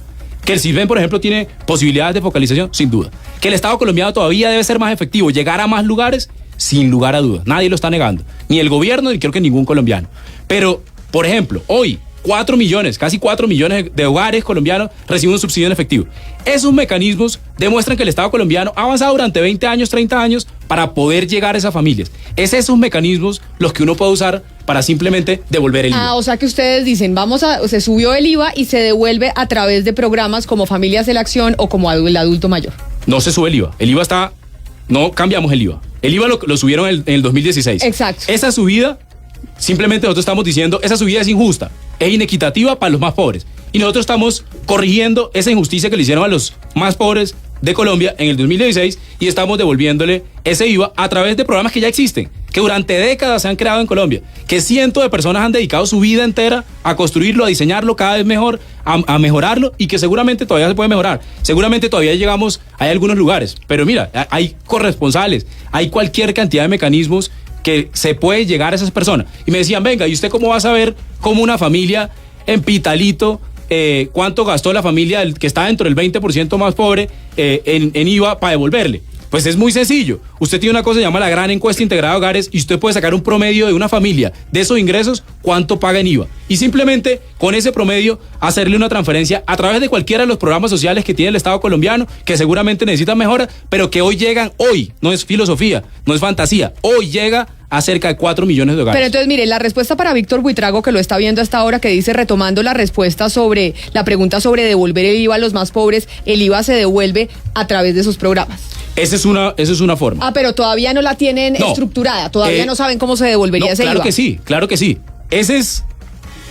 Que el CISBEN, por ejemplo, tiene posibilidades de focalización, sin duda. Que el Estado colombiano todavía debe ser más efectivo, llegar a más lugares, sin lugar a dudas. Nadie lo está negando. Ni el gobierno, ni creo que ningún colombiano. Pero, por ejemplo, hoy, 4 millones, casi 4 millones de hogares colombianos reciben un subsidio en efectivo. Esos mecanismos demuestran que el Estado colombiano ha avanzado durante 20 años, 30 años para poder llegar a esas familias. Es esos mecanismos los que uno puede usar para simplemente devolver el IVA. O sea que ustedes dicen, se subió el IVA y se devuelve a través de programas como Familias en Acción o como el adulto mayor. No se sube el IVA. El IVA está... No cambiamos el IVA. El IVA lo subieron en el 2016. Exacto. Esa subida, simplemente nosotros estamos diciendo, esa subida es injusta, es inequitativa para los más pobres. Y nosotros estamos corrigiendo esa injusticia que le hicieron a los más pobres de Colombia en el 2016 y estamos devolviéndole ese IVA a través de programas que ya existen, que durante décadas se han creado en Colombia, que cientos de personas han dedicado su vida entera a construirlo, a diseñarlo cada vez mejor, a mejorarlo, y que seguramente todavía se puede mejorar. Seguramente todavía llegamos a algunos lugares, pero mira, hay corresponsales, hay cualquier cantidad de mecanismos que se puede llegar a esas personas. Y me decían, venga, ¿y usted cómo va a saber cómo una familia en Pitalito, cuánto gastó la familia que está dentro del 20% más pobre en IVA para devolverle? Pues es muy sencillo. Usted tiene una cosa que se llama la gran encuesta integrada de hogares y usted puede sacar un promedio de una familia de esos ingresos, cuánto paga en IVA. Y simplemente con ese promedio hacerle una transferencia a través de cualquiera de los programas sociales que tiene el Estado colombiano, que seguramente necesitan mejora, pero que hoy llegan, no es filosofía, no es fantasía, hoy llega a cerca de 4 millones de hogares. Pero entonces, mire, la respuesta para Víctor Buitrago, que lo está viendo hasta ahora, que dice, retomando la respuesta sobre la pregunta sobre devolver el IVA a los más pobres, el IVA se devuelve a través de sus programas. Esa es una forma. Pero todavía no la tienen estructurada, todavía no saben cómo se devolvería ese IVA. Claro que sí.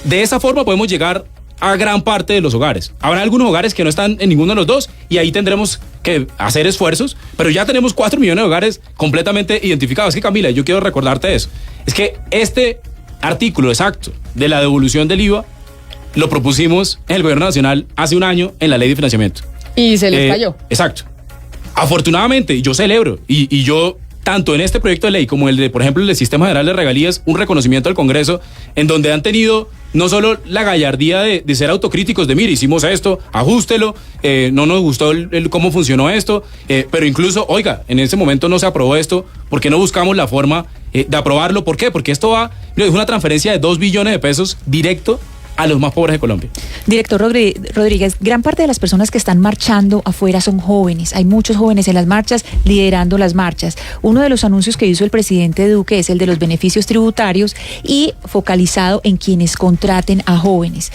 De esa forma podemos llegar a gran parte de los hogares. Habrá algunos hogares que no están en ninguno de los dos y ahí tendremos que hacer esfuerzos, pero ya tenemos 4 millones de hogares completamente identificados. Es que, Camila, yo quiero recordarte eso. Es que este artículo exacto de la devolución del IVA lo propusimos en el Gobierno Nacional hace un año en la Ley de Financiamiento. Y se les cayó. Exacto. Afortunadamente, yo celebro, y yo, tanto en este proyecto de ley como el de, por ejemplo, el del Sistema General de Regalías, un reconocimiento al Congreso, en donde han tenido no solo la gallardía de ser autocríticos, de mire, hicimos esto, ajústelo, no nos gustó cómo funcionó esto, pero incluso, oiga, en ese momento no se aprobó esto, ¿por qué no buscamos la forma de aprobarlo? ¿Por qué? Porque esto es una transferencia de 2 billones de pesos directo a los más pobres de Colombia. Director Rodríguez, gran parte de las personas que están marchando afuera son jóvenes. Hay muchos jóvenes en las marchas, liderando las marchas. Uno de los anuncios que hizo el presidente Duque es el de los beneficios tributarios y focalizado en quienes contraten a jóvenes.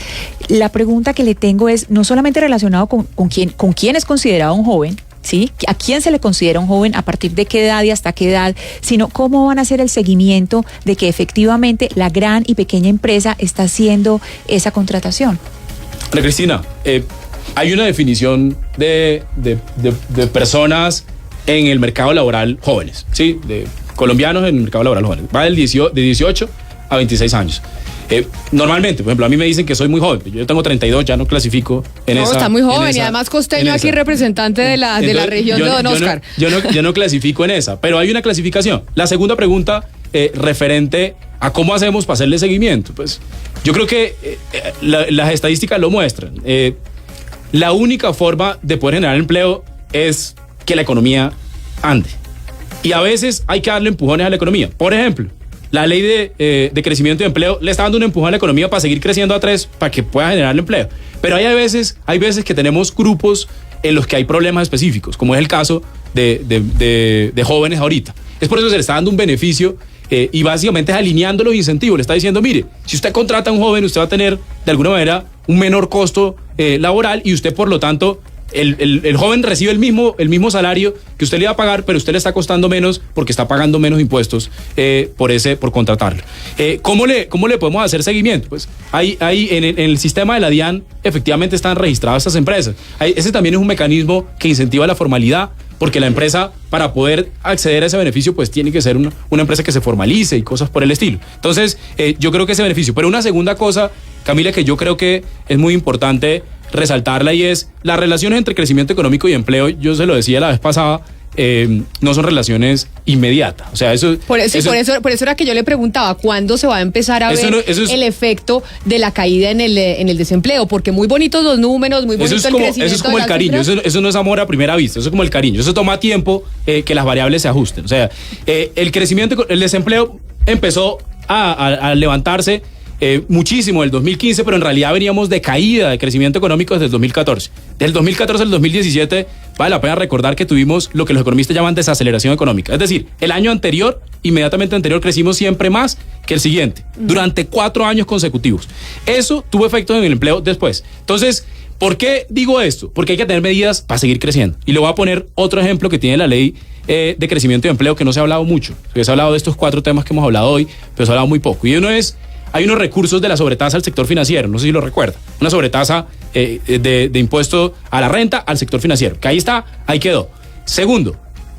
La pregunta que le tengo es, no solamente relacionado con quién es considerado un joven, ¿sí? ¿A quién se le considera un joven? ¿A partir de qué edad y hasta qué edad? Sino cómo van a hacer el seguimiento de que efectivamente la gran y pequeña empresa está haciendo esa contratación. Ana Cristina, hay una definición de personas en el mercado laboral jóvenes, ¿sí? De colombianos en el mercado laboral jóvenes. Va de 18 a 26 años. Normalmente, por ejemplo, a mí me dicen que soy muy joven. Yo tengo 32, ya no clasifico en esa. No, está muy joven y además costeño aquí, representante de la región de Don Oscar. Yo no clasifico en esa, pero hay una clasificación. La segunda pregunta referente a cómo hacemos para hacerle seguimiento. Pues yo creo que las estadísticas lo muestran. La única forma de poder generar empleo es que la economía ande. Y a veces hay que darle empujones a la economía. Por ejemplo, la ley de crecimiento y empleo le está dando un empujón a la economía para seguir creciendo a 3 para que pueda generar empleo. Pero hay veces que tenemos grupos en los que hay problemas específicos, como es el caso de jóvenes ahorita. Es por eso que se le está dando un beneficio y básicamente es alineando los incentivos. Le está diciendo, mire, si usted contrata a un joven, usted va a tener de alguna manera un menor costo laboral y usted por lo tanto... El joven recibe el mismo salario que usted le iba a pagar, pero usted le está costando menos porque está pagando menos impuestos por contratarlo. ¿Cómo le podemos hacer seguimiento? Pues ahí en el sistema de la DIAN efectivamente están registradas estas empresas. Ese también es un mecanismo que incentiva la formalidad, porque la empresa, para poder acceder a ese beneficio, pues tiene que ser una empresa que se formalice y cosas por el estilo. Entonces, yo creo que ese beneficio. Pero una segunda cosa, Camila, que yo creo que es muy importante resaltarla, y es las relaciones entre crecimiento económico y empleo. Yo se lo decía la vez pasada, no son relaciones inmediatas. O sea, por eso era que yo le preguntaba cuándo se va a empezar a ver el efecto de la caída en el desempleo, porque muy bonitos los números, muy bonito el crecimiento. Eso es como el cariño, eso no es amor a primera vista, eso es como el cariño, eso toma tiempo que las variables se ajusten. O sea, el desempleo empezó a levantarse muchísimo el 2015, pero en realidad veníamos de caída de crecimiento económico desde el 2014. Del 2014 al 2017 vale la pena recordar que tuvimos lo que los economistas llaman desaceleración económica. Es decir, el año anterior, inmediatamente anterior, crecimos siempre más que el siguiente, durante 4 años consecutivos. Eso tuvo efectos en el empleo después. Entonces, ¿por qué digo esto? Porque hay que tener medidas para seguir creciendo. Y le voy a poner otro ejemplo que tiene la ley de crecimiento y empleo, que no se ha hablado mucho. Se ha hablado de estos 4 temas que hemos hablado hoy, pero se ha hablado muy poco. Y uno es: hay unos recursos de la sobretasa al sector financiero, no sé si lo recuerda, una sobretasa de impuesto a la renta al sector financiero, que ahí está, ahí quedó. Segundo,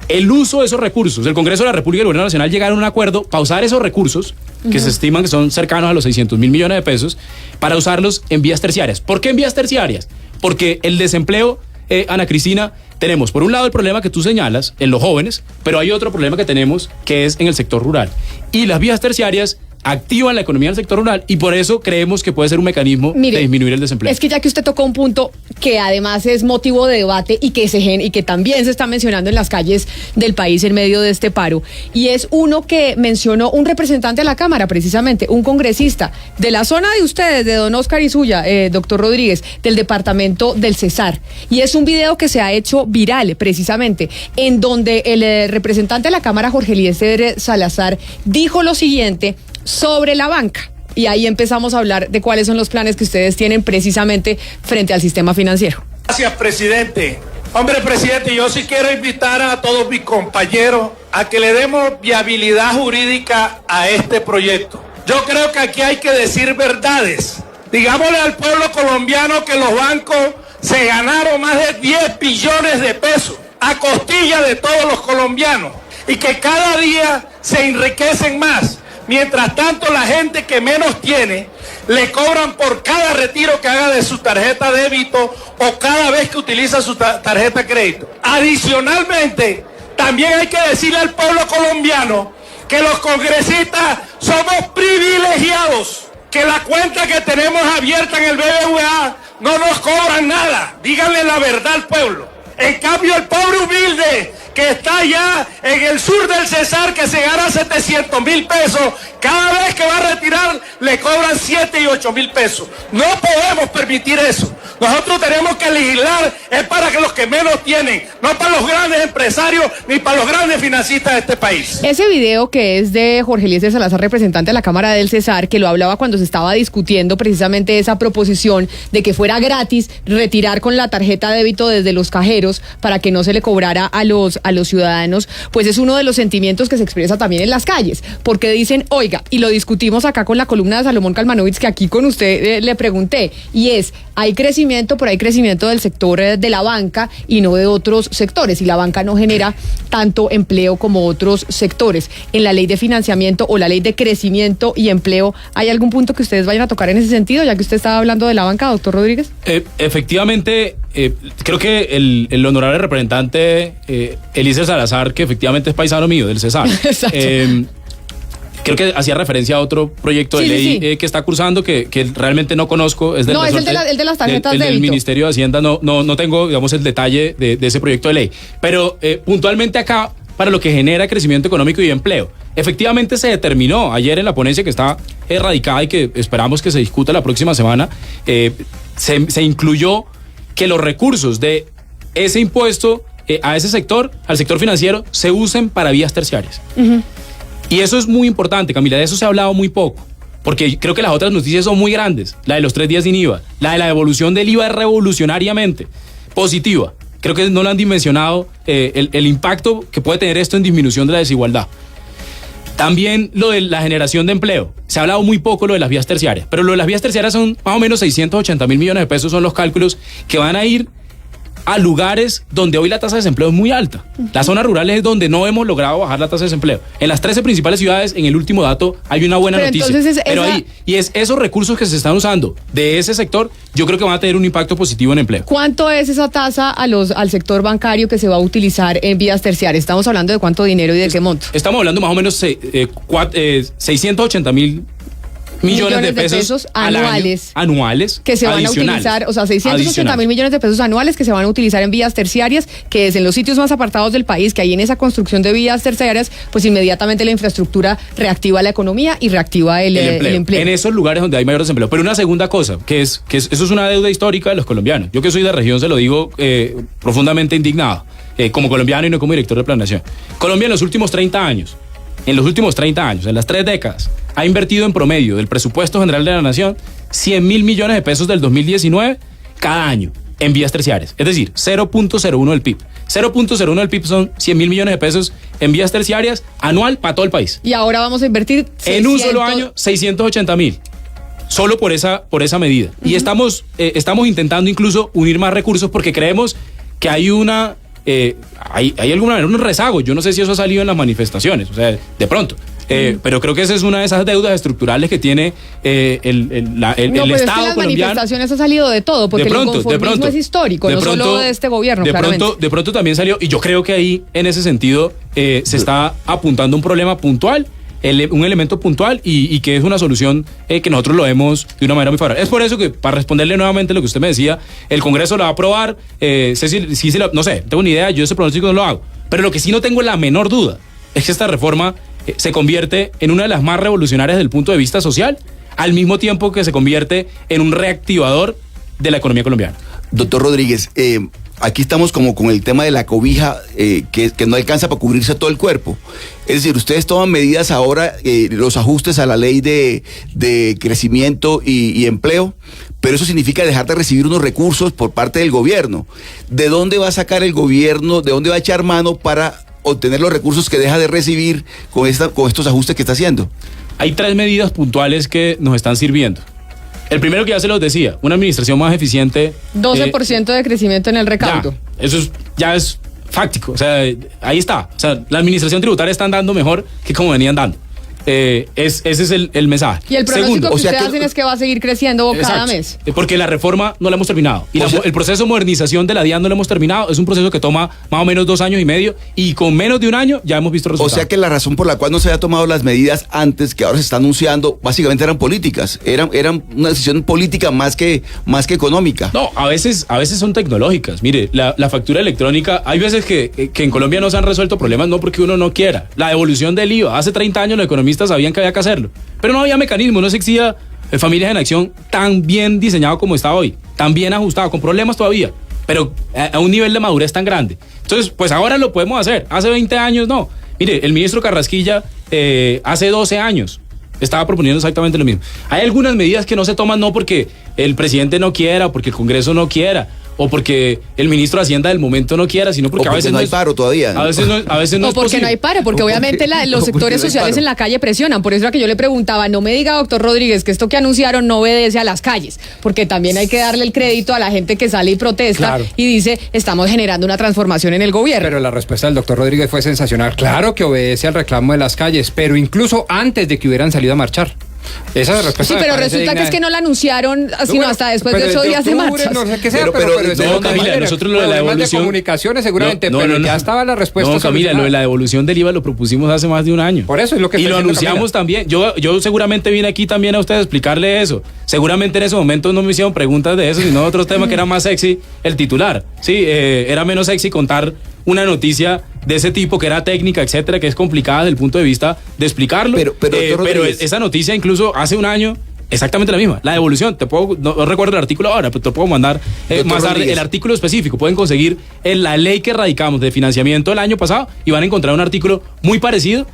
el uso de esos recursos. El Congreso de la República y el Gobierno Nacional llegaron a un acuerdo para usar esos recursos, que se estiman que son cercanos a los 600.000 millones de pesos, para usarlos en vías terciarias. ¿Por qué en vías terciarias? Porque el desempleo, Ana Cristina, tenemos por un lado el problema que tú señalas en los jóvenes, pero hay otro problema que tenemos, que es en el sector rural. Y las vías terciarias activan la economía del sector rural, y por eso creemos que puede ser un mecanismo de disminuir el desempleo. Es que ya que usted tocó un punto que además es motivo de debate y que también se está mencionando en las calles del país en medio de este paro, y es uno que mencionó un representante de la Cámara, precisamente, un congresista de la zona de ustedes, de Don Oscar y suya, doctor Rodríguez, del departamento del Cesar, y es un video que se ha hecho viral, precisamente, en donde el representante de la Cámara, Jorge Eliezer Salazar, dijo lo siguiente sobre la banca. Y ahí empezamos a hablar de cuáles son los planes que ustedes tienen precisamente frente al sistema financiero. Gracias, presidente. Hombre, presidente, yo sí quiero invitar a todos mis compañeros a que le demos viabilidad jurídica a este proyecto. Yo creo que aquí hay que decir verdades. Digámosle al pueblo colombiano que los bancos se ganaron más de 10 billones de pesos a costilla de todos los colombianos, y que cada día se enriquecen más. Mientras tanto, la gente que menos tiene, le cobran por cada retiro que haga de su tarjeta de débito o cada vez que utiliza su tarjeta de crédito. Adicionalmente, también hay que decirle al pueblo colombiano que los congresistas somos privilegiados, que la cuenta que tenemos abierta en el BBVA no nos cobran nada. Díganle la verdad al pueblo. En cambio, el pobre humilde que está allá en el sur del Cesar, que se gana 700.000 pesos, cada vez que va a retirar le cobran 7 y 8.000 pesos. No podemos permitir eso. Nosotros tenemos que legislar, es para que los que menos tienen, no para los grandes empresarios ni para los grandes financistas de este país. Ese video, que es de Jorge Eliezer Salazar, representante de la Cámara del Cesar, que lo hablaba cuando se estaba discutiendo precisamente esa proposición de que fuera gratis retirar con la tarjeta de débito desde los cajeros para que no se le cobrara a los ciudadanos, pues es uno de los sentimientos que se expresa también en las calles, porque dicen, oiga, y lo discutimos acá con la columna de Salomón Kalmanovitz, que aquí con usted le pregunté, y es, hay crecimiento crecimiento, pero hay crecimiento del sector de la banca y no de otros sectores, y la banca no genera tanto empleo como otros sectores. En la ley de financiamiento o la ley de crecimiento y empleo, ¿hay algún punto que ustedes vayan a tocar en ese sentido, ya que usted estaba hablando de la banca, doctor Rodríguez? Efectivamente, creo que el honorable representante Eliezer Salazar, que efectivamente es paisano mío del Cesar, creo que hacía referencia a otro proyecto de ley que está cursando que realmente no conozco. Es del no, es el de las tarjetas de débito. Del Ministerio de Hacienda no tengo, digamos, el detalle de ese proyecto de ley. Pero puntualmente acá, para lo que genera crecimiento económico y empleo, efectivamente se determinó ayer en la ponencia que está radicada y que esperamos que se discuta la próxima semana, se incluyó que los recursos de ese impuesto a ese sector, al sector financiero, se usen para vías terciarias. Uh-huh. Y eso es muy importante, Camila, de eso se ha hablado muy poco, porque creo que las otras noticias son muy grandes. La de los 3 días sin IVA, la de la devolución del IVA es revolucionariamente positiva. Creo que no lo han dimensionado el impacto que puede tener esto en disminución de la desigualdad. También lo de la generación de empleo. Se ha hablado muy poco lo de las vías terciarias, pero lo de las vías terciarias son más o menos 680.000 millones de pesos, son los cálculos que van a ir a lugares donde hoy la tasa de desempleo es muy alta. Las zonas rurales es donde no hemos logrado bajar la tasa de desempleo. En las 13 principales ciudades, en el último dato, hay una buena noticia. Pero ahí, y es esos recursos que se están usando de ese sector, yo creo que van a tener un impacto positivo en empleo. ¿Cuánto es esa tasa al sector bancario que se va a utilizar en vías terciarias? Estamos hablando de cuánto dinero y de qué monto. Estamos hablando más o menos 680.000 millones de pesos anuales que se van a utilizar, o sea, 680.000 millones de pesos anuales que se van a utilizar en vías terciarias, que es en los sitios más apartados del país, que hay en esa construcción de vías terciarias, pues inmediatamente la infraestructura reactiva la economía y reactiva el empleo. En esos lugares donde hay mayor desempleo. Pero una segunda cosa, que eso es una deuda histórica de los colombianos. Yo que soy de región se lo digo profundamente indignado, como colombiano y no como director de planeación. Colombia en los últimos 30 años, en las 3 décadas, ha invertido en promedio del presupuesto general de la nación 100.000 millones de pesos del 2019 cada año en vías terciarias. Es decir, 0.01 del PIB. 0.01 del PIB son 100.000 millones de pesos en vías terciarias anual para todo el país. Y ahora vamos a invertir 600... En un solo año, 680.000. Solo por esa medida. Uh-huh. Y estamos intentando incluso unir más recursos porque creemos que hay hay alguna manera un rezago. Yo no sé si eso ha salido en las manifestaciones, o sea, de pronto. Pero creo que esa es una de esas deudas estructurales que tiene el Estado colombiano. Es que las manifestaciones ha salido de todo, porque el inconformismo es histórico, no solo de este gobierno, claramente. De pronto también salió, y yo creo que ahí, en ese sentido, se está apuntando un problema puntual, un elemento puntual y que es una solución que nosotros lo vemos de una manera muy favorable. Es por eso que, para responderle nuevamente lo que usted me decía, el Congreso lo va a aprobar, no sé, tengo una idea, yo ese pronóstico no lo hago, pero lo que sí no tengo la menor duda es que esta reforma se convierte en una de las más revolucionarias desde el punto de vista social, al mismo tiempo que se convierte en un reactivador de la economía colombiana. Doctor Rodríguez, aquí estamos como con el tema de la cobija que no alcanza para cubrirse todo el cuerpo. Es decir, ustedes toman medidas ahora, los ajustes a la ley de crecimiento y empleo, pero eso significa dejar de recibir unos recursos por parte del gobierno. ¿De dónde va a sacar el gobierno, de dónde va a echar mano para obtener los recursos que deja de recibir con estos ajustes que está haciendo? Hay 3 medidas puntuales que nos están sirviendo. El primero, que ya se los decía, una administración más eficiente. 12% de crecimiento en el recaudo. Eso ya es fáctico, o sea, ahí está. O sea, la administración tributaria está andando mejor que como venían dando. Ese es el mensaje. Y el pronóstico que ustedes hacen es que va a seguir creciendo cada mes. Porque la reforma no la hemos terminado. Y el proceso de modernización de la DIAN no lo hemos terminado. Es un proceso que toma más o menos 2 años y medio. Y con menos de un año ya hemos visto resultados. O sea que la razón por la cual no se había tomado las medidas antes, que ahora se está anunciando, básicamente eran políticas. Eran una decisión política más que económica. No, a veces son tecnológicas. Mire, la factura electrónica, hay veces que en Colombia no se han resuelto problemas, no porque uno no quiera. La devolución del IVA. Hace 30 años la economía sabían que había que hacerlo, pero no había mecanismo, no se exigía Familias en Acción tan bien diseñado como está hoy, tan bien ajustado, con problemas todavía, pero a un nivel de madurez tan grande. Entonces, pues ahora lo podemos hacer. Hace 20 años no. Mire, el ministro Carrasquilla hace 12 años estaba proponiendo exactamente lo mismo. Hay algunas medidas que no se toman no porque el presidente no quiera o porque el Congreso no quiera o porque el ministro de Hacienda del momento no quiera, sino porque, o porque a veces no hay paro todavía. A veces no o es porque posible. no hay paro, porque obviamente los sectores sociales en la calle presionan. Por eso era que yo le preguntaba, no me diga, doctor Rodríguez, que esto que anunciaron no obedece a las calles, porque también hay que darle el crédito a la gente que sale y protesta, claro, y dice, estamos generando una transformación en el gobierno. Pero la respuesta del doctor Rodríguez fue sensacional. Claro que obedece al reclamo de las calles, pero incluso antes de que hubieran salido a marchar. Esa respuesta Sí, me pero parece resulta que digna es que no la anunciaron, sino Bueno, hasta después pero de 8 días de octubre, marchas. No sé qué sea, Pero no, Camila, nosotros lo de la devolución. De comunicaciones seguramente, pero ya estaba la respuesta. No, Camila, lo de la devolución del IVA lo propusimos hace más de un año. Por eso es lo que y estoy lo diciendo, anunciamos Camila. también. Yo seguramente vine aquí también a ustedes a explicarle eso. Seguramente en ese momento no me hicieron preguntas de eso, sino de otros temas que era más sexy el titular. Sí, era menos sexy contar una noticia de ese tipo que era técnica, etcétera, que es complicada desde el punto de vista de explicarlo. Pero esa noticia incluso hace un año exactamente la misma, la devolución. No recuerdo el artículo ahora, pero te puedo mandar más tarde el artículo específico. Pueden conseguir en la ley que radicamos de financiamiento el año pasado y van a encontrar un artículo muy parecido.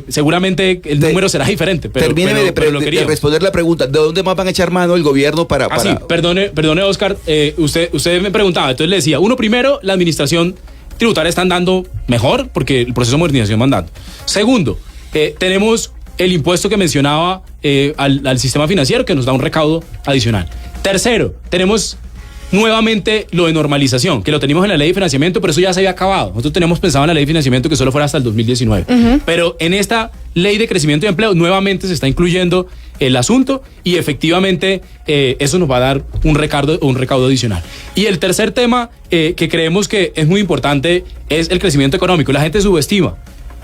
Seguramente el número será diferente. Termíneme de responder la pregunta. ¿De dónde más van a echar mano el gobierno para...? Sí, perdone, Oscar. Usted me preguntaba, entonces le decía, uno, primero, la administración tributaria está andando mejor porque el proceso de modernización va andando. Segundo, tenemos el impuesto que mencionaba al sistema financiero que nos da un recaudo adicional. Tercero, tenemos nuevamente lo de normalización, que lo teníamos en la ley de financiamiento, pero eso ya se había acabado. Nosotros teníamos pensado en la ley de financiamiento que solo fuera hasta el 2019. Pero en esta ley de crecimiento y empleo nuevamente se está incluyendo el asunto y efectivamente eso nos va a dar un recaudo adicional. Y el tercer tema que creemos que es muy importante es el crecimiento económico. La gente subestima.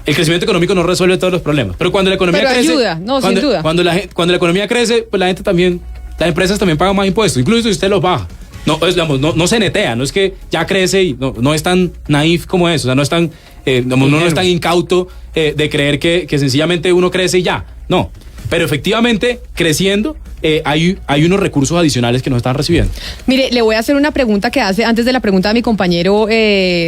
El crecimiento económico no resuelve todos los problemas, pero cuando la economía crece, ayuda, sin duda. Cuando la economía crece, pues la gente también, las empresas también pagan más impuestos, incluso si usted los baja. No se netea, no es que ya crece y no es tan naif como eso, o sea, no es tan, no es tan incauto de creer que sencillamente uno crece y ya, no. Pero efectivamente, creciendo, hay unos recursos adicionales que nos están recibiendo. Mire, le voy a hacer una pregunta que hace antes de la pregunta de mi compañero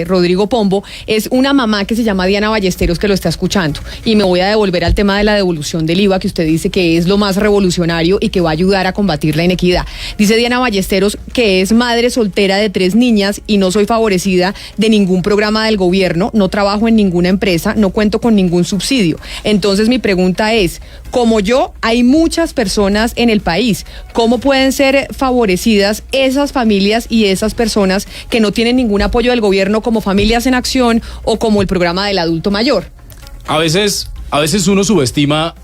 Rodrigo Pombo. Es una mamá que se llama Diana Ballesteros que lo está escuchando. Y me voy a devolver al tema de la devolución del IVA, que usted dice que es lo más revolucionario y que va a ayudar a combatir la inequidad. Dice Diana Ballesteros que es madre soltera de 3 niñas y no soy favorecida de ningún programa del gobierno, no trabajo en ninguna empresa, no cuento con ningún subsidio. Entonces mi pregunta es, como yo, hay muchas personas en el país. ¿Cómo pueden ser favorecidas esas familias y esas personas que no tienen ningún apoyo del gobierno, como Familias en Acción o como el programa del adulto mayor? A veces uno subestima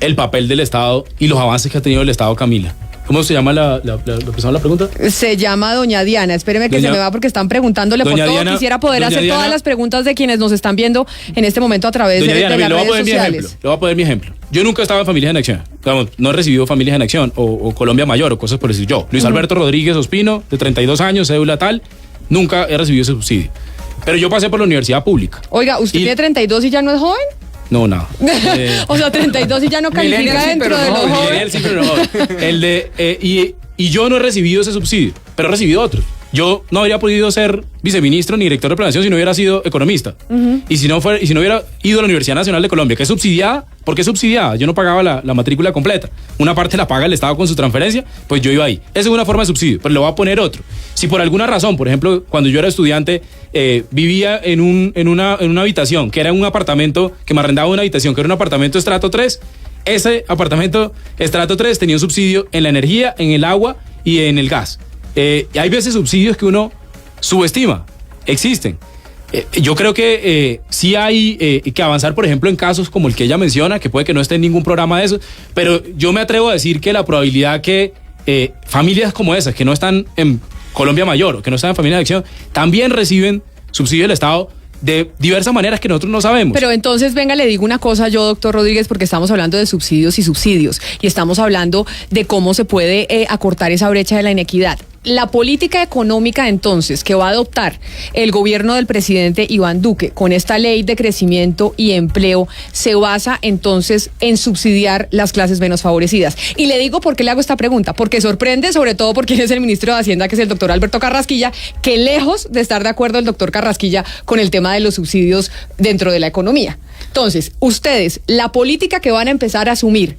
el papel del Estado y los avances que ha tenido el Estado, Camila. ¿Cómo se llama la persona la pregunta? Se llama doña Diana. Espéreme que se me va porque están preguntándole por todo. Diana, quisiera poder hacer Diana, todas las preguntas de quienes nos están viendo en este momento a través de las redes sociales. Le voy a poner mi ejemplo. Yo nunca estaba en Familias en Acción. No he recibido Familias en Acción o Colombia Mayor o cosas por decir. Yo, Luis Alberto Rodríguez Ospino, de 32 años, cédula tal, nunca he recibido ese subsidio. Pero yo pasé por la universidad pública. Oiga, ¿usted tiene 32 y ya no es joven? No, nada. O sea, 32 y ya no califica dentro de los jóvenes. Y yo no he recibido ese subsidio, pero he recibido otros. Yo no habría podido ser viceministro ni director de planeación si no hubiera sido economista. Y si no hubiera ido a la Universidad Nacional de Colombia, que es subsidiada. ¿Por qué subsidiada? Yo no pagaba la matrícula completa. Una parte la paga el Estado con su transferencia, pues yo iba ahí. Esa es una forma de subsidio, pero le voy a poner otro. Si por alguna razón, por ejemplo, cuando yo era estudiante, vivía en una habitación, que era un apartamento, que me arrendaba una habitación, que era un apartamento estrato 3, ese apartamento estrato 3 tenía un subsidio en la energía, en el agua y en el gas. Hay veces subsidios que uno subestima, existen. Yo creo que sí hay que avanzar, por ejemplo, en casos como el que ella menciona, que puede que no esté en ningún programa de eso, pero yo me atrevo a decir que la probabilidad que familias como esas, que no están en Colombia Mayor o que no están en Familias de Acción, también reciben subsidio del Estado de diversas maneras que nosotros no sabemos. Pero entonces, venga, le digo una cosa yo, doctor Rodríguez, porque estamos hablando de subsidios y estamos hablando de cómo se puede acortar esa brecha de la inequidad. La política económica, entonces, que va a adoptar el gobierno del presidente Iván Duque con esta ley de crecimiento y empleo se basa, entonces, en subsidiar las clases menos favorecidas. Y le digo por qué le hago esta pregunta, porque sorprende, sobre todo por quién es el ministro de Hacienda, que es el doctor Alberto Carrasquilla, que lejos de estar de acuerdo el doctor Carrasquilla con el tema de los subsidios dentro de la economía. Entonces, ustedes, la política que van a empezar a asumir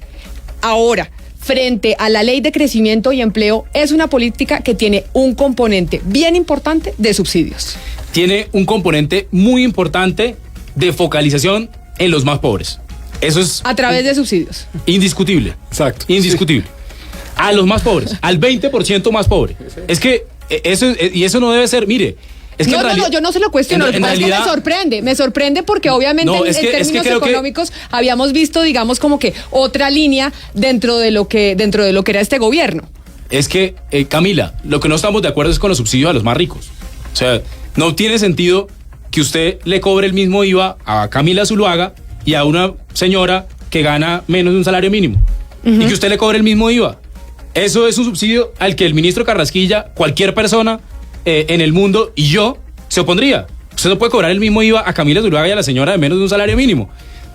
ahora, frente a la ley de crecimiento y empleo es una política que tiene un componente bien importante de subsidios. Tiene un componente muy importante de focalización en los más pobres. Eso es A través de subsidios. indiscutible. Exacto. Indiscutible. A los más pobres, al 20% más pobre. Es que eso no debe ser, mire. Es que No, yo no se lo cuestiono, lo que pasa es que me sorprende porque obviamente No, en términos económicos habíamos visto, digamos, como que otra línea dentro de lo que era este gobierno. Es que, Camila, lo que no estamos de acuerdo es con los subsidios a los más ricos. O sea, no tiene sentido que usted le cobre el mismo IVA a Camila Zuluaga y a una señora que gana menos de un salario mínimo. Y que usted le cobre el mismo IVA. Eso es un subsidio al que el ministro Carrasquilla, cualquier persona en el mundo y yo se opondría. Usted no puede cobrar el mismo IVA a Camila Zuluaga y a la señora de menos de un salario mínimo.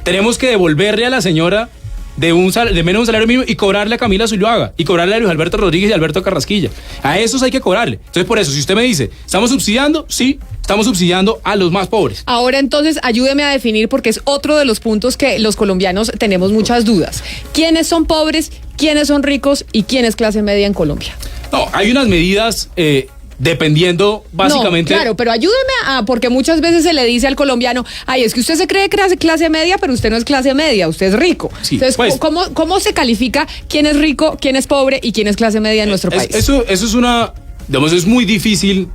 Tenemos que devolverle a la señora de menos de un salario mínimo y cobrarle a Camila Zuluaga y cobrarle a Luis Alberto Rodríguez y a Alberto Carrasquilla. A esos hay que cobrarle. Entonces, por eso, si usted me dice, ¿estamos subsidiando? Sí, estamos subsidiando a los más pobres. Ahora entonces ayúdeme a definir, porque es otro de los puntos que los colombianos tenemos muchas dudas. ¿Quiénes son pobres, quiénes son ricos y quién es clase media en Colombia? No, hay unas medidas dependiendo básicamente... No, claro, pero ayúdeme porque muchas veces se le dice al colombiano, ay, es que usted se cree clase media, pero usted no es clase media, usted es rico. Sí, entonces, pues, ¿cómo se califica quién es rico, quién es pobre y quién es clase media en nuestro país? Eso es digamos, es muy difícil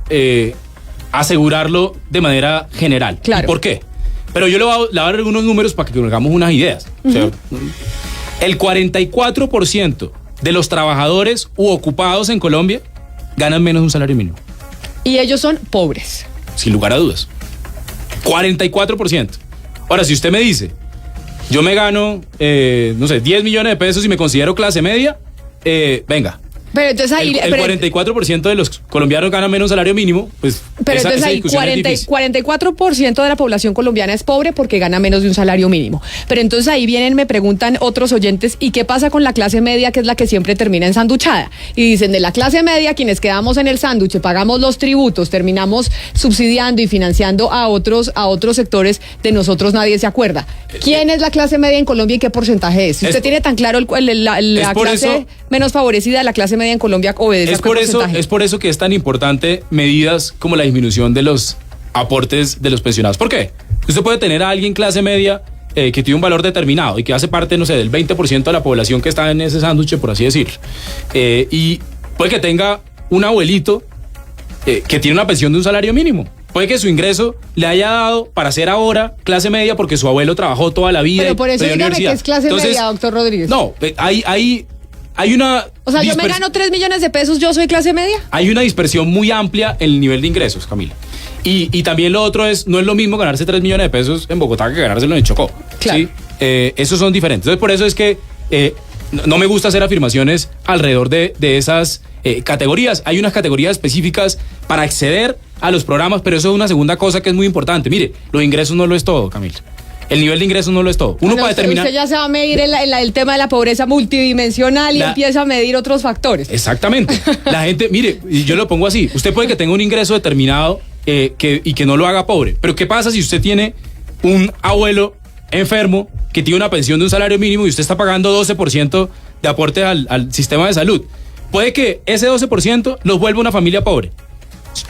asegurarlo de manera general. Claro. ¿Y por qué? Pero yo le voy a dar algunos números para que hagamos unas ideas. O sea, el 44% de los trabajadores u ocupados en Colombia ganan menos de un salario mínimo. Y ellos son pobres. Sin lugar a dudas. 44%. Ahora, si usted me dice, yo me gano, no sé, 10 millones de pesos y me considero clase media, venga. Pero entonces ahí... El 44% de los colombianos ganan menos salario mínimo, pues Pero esa entonces ahí discusión es difícil. 44% de la población colombiana es pobre porque gana menos de un salario mínimo. Pero entonces ahí me preguntan otros oyentes, ¿y qué pasa con la clase media, que es la que siempre termina ensanduchada? Y dicen, de la clase media, quienes quedamos en el sándwich, pagamos los tributos, terminamos subsidiando y financiando a otros sectores, de nosotros nadie se acuerda. ¿Quién es la clase media en Colombia y qué porcentaje es? Si usted tiene tan claro la clase menos favorecida de la clase media en Colombia, obedece a qué porcentaje. Es por eso que es tan importante medidas como la disminución de los aportes de los pensionados. ¿Por qué? Usted puede tener a alguien clase media que tiene un valor determinado y que hace parte, no sé, del 20% de la población que está en ese sándwich, por así decir. Y puede que tenga un abuelito que tiene una pensión de un salario mínimo. Puede que su ingreso le haya dado para ser ahora clase media porque su abuelo trabajó toda la vida. Pero por eso dígame que es clase media, doctor Rodríguez. No, hay una... O sea, yo me gano 3 millones de pesos, ¿yo soy clase media? Hay una dispersión muy amplia en el nivel de ingresos, Camila. Y también lo otro no es lo mismo ganarse 3 millones de pesos en Bogotá que ganárselo en Chocó. Claro. ¿Sí? Esos son diferentes. Entonces, por eso es que no me gusta hacer afirmaciones alrededor de esas categorías. Hay unas categorías específicas para acceder a los programas, pero eso es una segunda cosa que es muy importante. Mire, los ingresos no lo es todo, Camila. El nivel de ingresos no lo es todo. Uno para determinar... Usted ya se va a medir el tema de la pobreza multidimensional y empieza a medir otros factores. Exactamente. La gente, mire, yo lo pongo así. Usted puede que tenga un ingreso determinado y que no lo haga pobre. Pero ¿qué pasa si usted tiene un abuelo enfermo que tiene una pensión de un salario mínimo y usted está pagando 12% de aporte al sistema de salud? Puede que ese 12% los vuelva una familia pobre.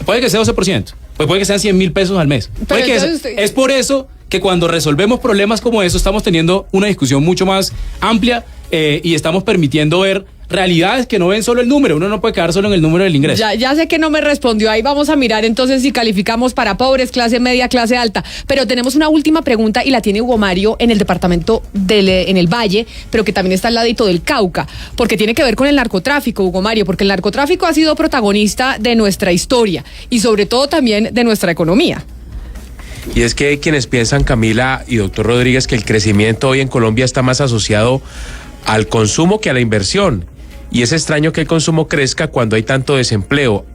Puede que sea 12%. Pues puede que sean 100.000 pesos al mes. Puede que es por eso que cuando resolvemos problemas como eso estamos teniendo una discusión mucho más amplia y estamos permitiendo ver realidades que no ven solo el número. Uno no puede quedar solo en el número del ingreso. Ya sé que no me respondió. Ahí vamos a mirar entonces si calificamos para pobres, clase media, clase alta. Pero tenemos una última pregunta y la tiene Hugo Mario en el departamento en el Valle, pero que también está al ladito del Cauca, porque tiene que ver con el narcotráfico, Hugo Mario, porque el narcotráfico ha sido protagonista de nuestra historia y sobre todo también de nuestra economía. Y es que hay quienes piensan, Camila y doctor Rodríguez, que el crecimiento hoy en Colombia está más asociado al consumo que a la inversión. Y es extraño que el consumo crezca cuando hay tanto desempleo.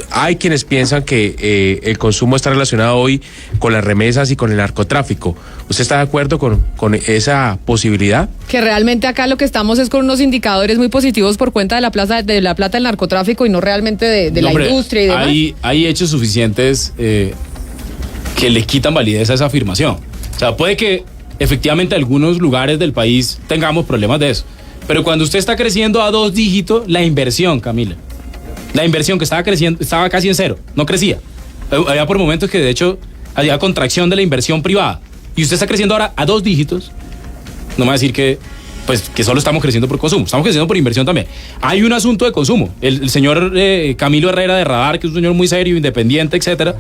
Hay quienes piensan que el consumo está relacionado hoy con las remesas y con el narcotráfico. ¿Usted está de acuerdo con esa posibilidad? Que realmente acá lo que estamos es con unos indicadores muy positivos por cuenta de la plata del narcotráfico y no realmente de la industria y demás. Hay hechos suficientes que le quitan validez a esa afirmación. O sea, puede que efectivamente en algunos lugares del país tengamos problemas de eso. Pero cuando usted está creciendo a 2 dígitos, la inversión, Camila, la inversión que estaba creciendo, estaba casi en cero, no crecía. Había por momentos que de hecho había contracción de la inversión privada. Y usted está creciendo ahora a 2 dígitos, no me va a decir que solo estamos creciendo por consumo, estamos creciendo por inversión también. Hay un asunto de consumo. El señor Camilo Herrera de Radar, que es un señor muy serio, independiente, etcétera,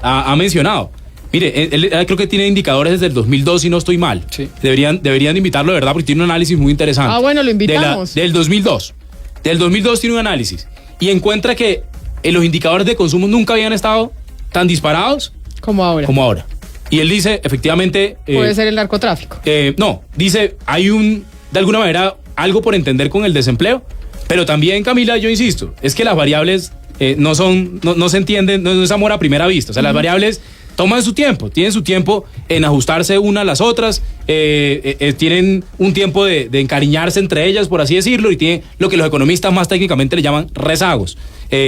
ha mencionado. Mire, él creo que tiene indicadores desde el 2002, si no estoy mal. Sí. Deberían invitarlo, de verdad, porque tiene un análisis muy interesante. Ah, bueno, lo invitamos. Del 2002. Del 2002 tiene un análisis. Y encuentra que los indicadores de consumo nunca habían estado tan disparados como ahora. Y él dice, efectivamente... Puede ser el narcotráfico. No, dice, hay de alguna manera, algo por entender con el desempleo, pero también, Camila, yo insisto, es que las variables no se entienden, no es amor a primera vista. O sea, las variables toman su tiempo, tienen su tiempo en ajustarse una a las otras, tienen un tiempo de encariñarse entre ellas, por así decirlo, y tienen lo que los economistas más técnicamente le llaman rezagos.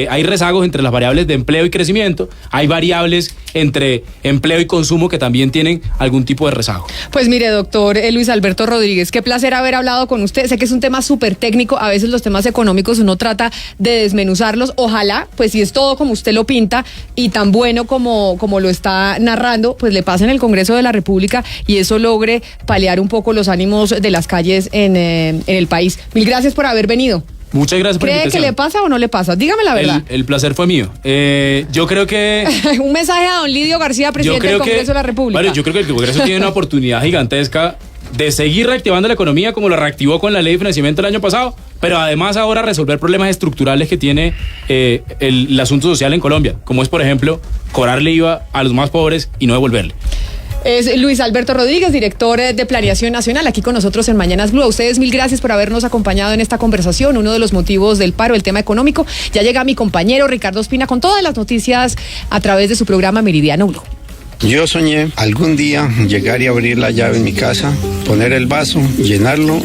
Hay rezagos entre las variables de empleo y crecimiento, hay variables entre empleo y consumo que también tienen algún tipo de rezago. Pues mire, doctor Luis Alberto Rodríguez, qué placer haber hablado con usted. Sé que es un tema súper técnico, a veces los temas económicos uno trata de desmenuzarlos. Ojalá, pues si es todo como usted lo pinta y tan bueno como lo está narrando, pues le pase en el Congreso de la República y eso logre paliar un poco los ánimos de las calles en el país. Mil gracias por haber venido. Muchas gracias por la invitación. ¿Cree que le pasa o no le pasa? Dígame la verdad. El placer fue mío. Yo creo que... Un mensaje a don Lidio García, presidente del Congreso de la República. Vale, yo creo que el Congreso tiene una oportunidad gigantesca de seguir reactivando la economía como lo reactivó con la ley de financiamiento el año pasado, pero además ahora resolver problemas estructurales que tiene el asunto social en Colombia, como es, por ejemplo, cobrarle IVA a los más pobres y no devolverle. Es Luis Alberto Rodríguez, director de Planeación Nacional, aquí con nosotros en Mañanas Blue. A ustedes mil gracias por habernos acompañado en esta conversación. Uno de los motivos del paro, el tema económico. Ya llega mi compañero Ricardo Ospina con todas las noticias a través de su programa Meridiano Blue. Yo soñé algún día llegar y abrir la llave en mi casa, poner el vaso, llenarlo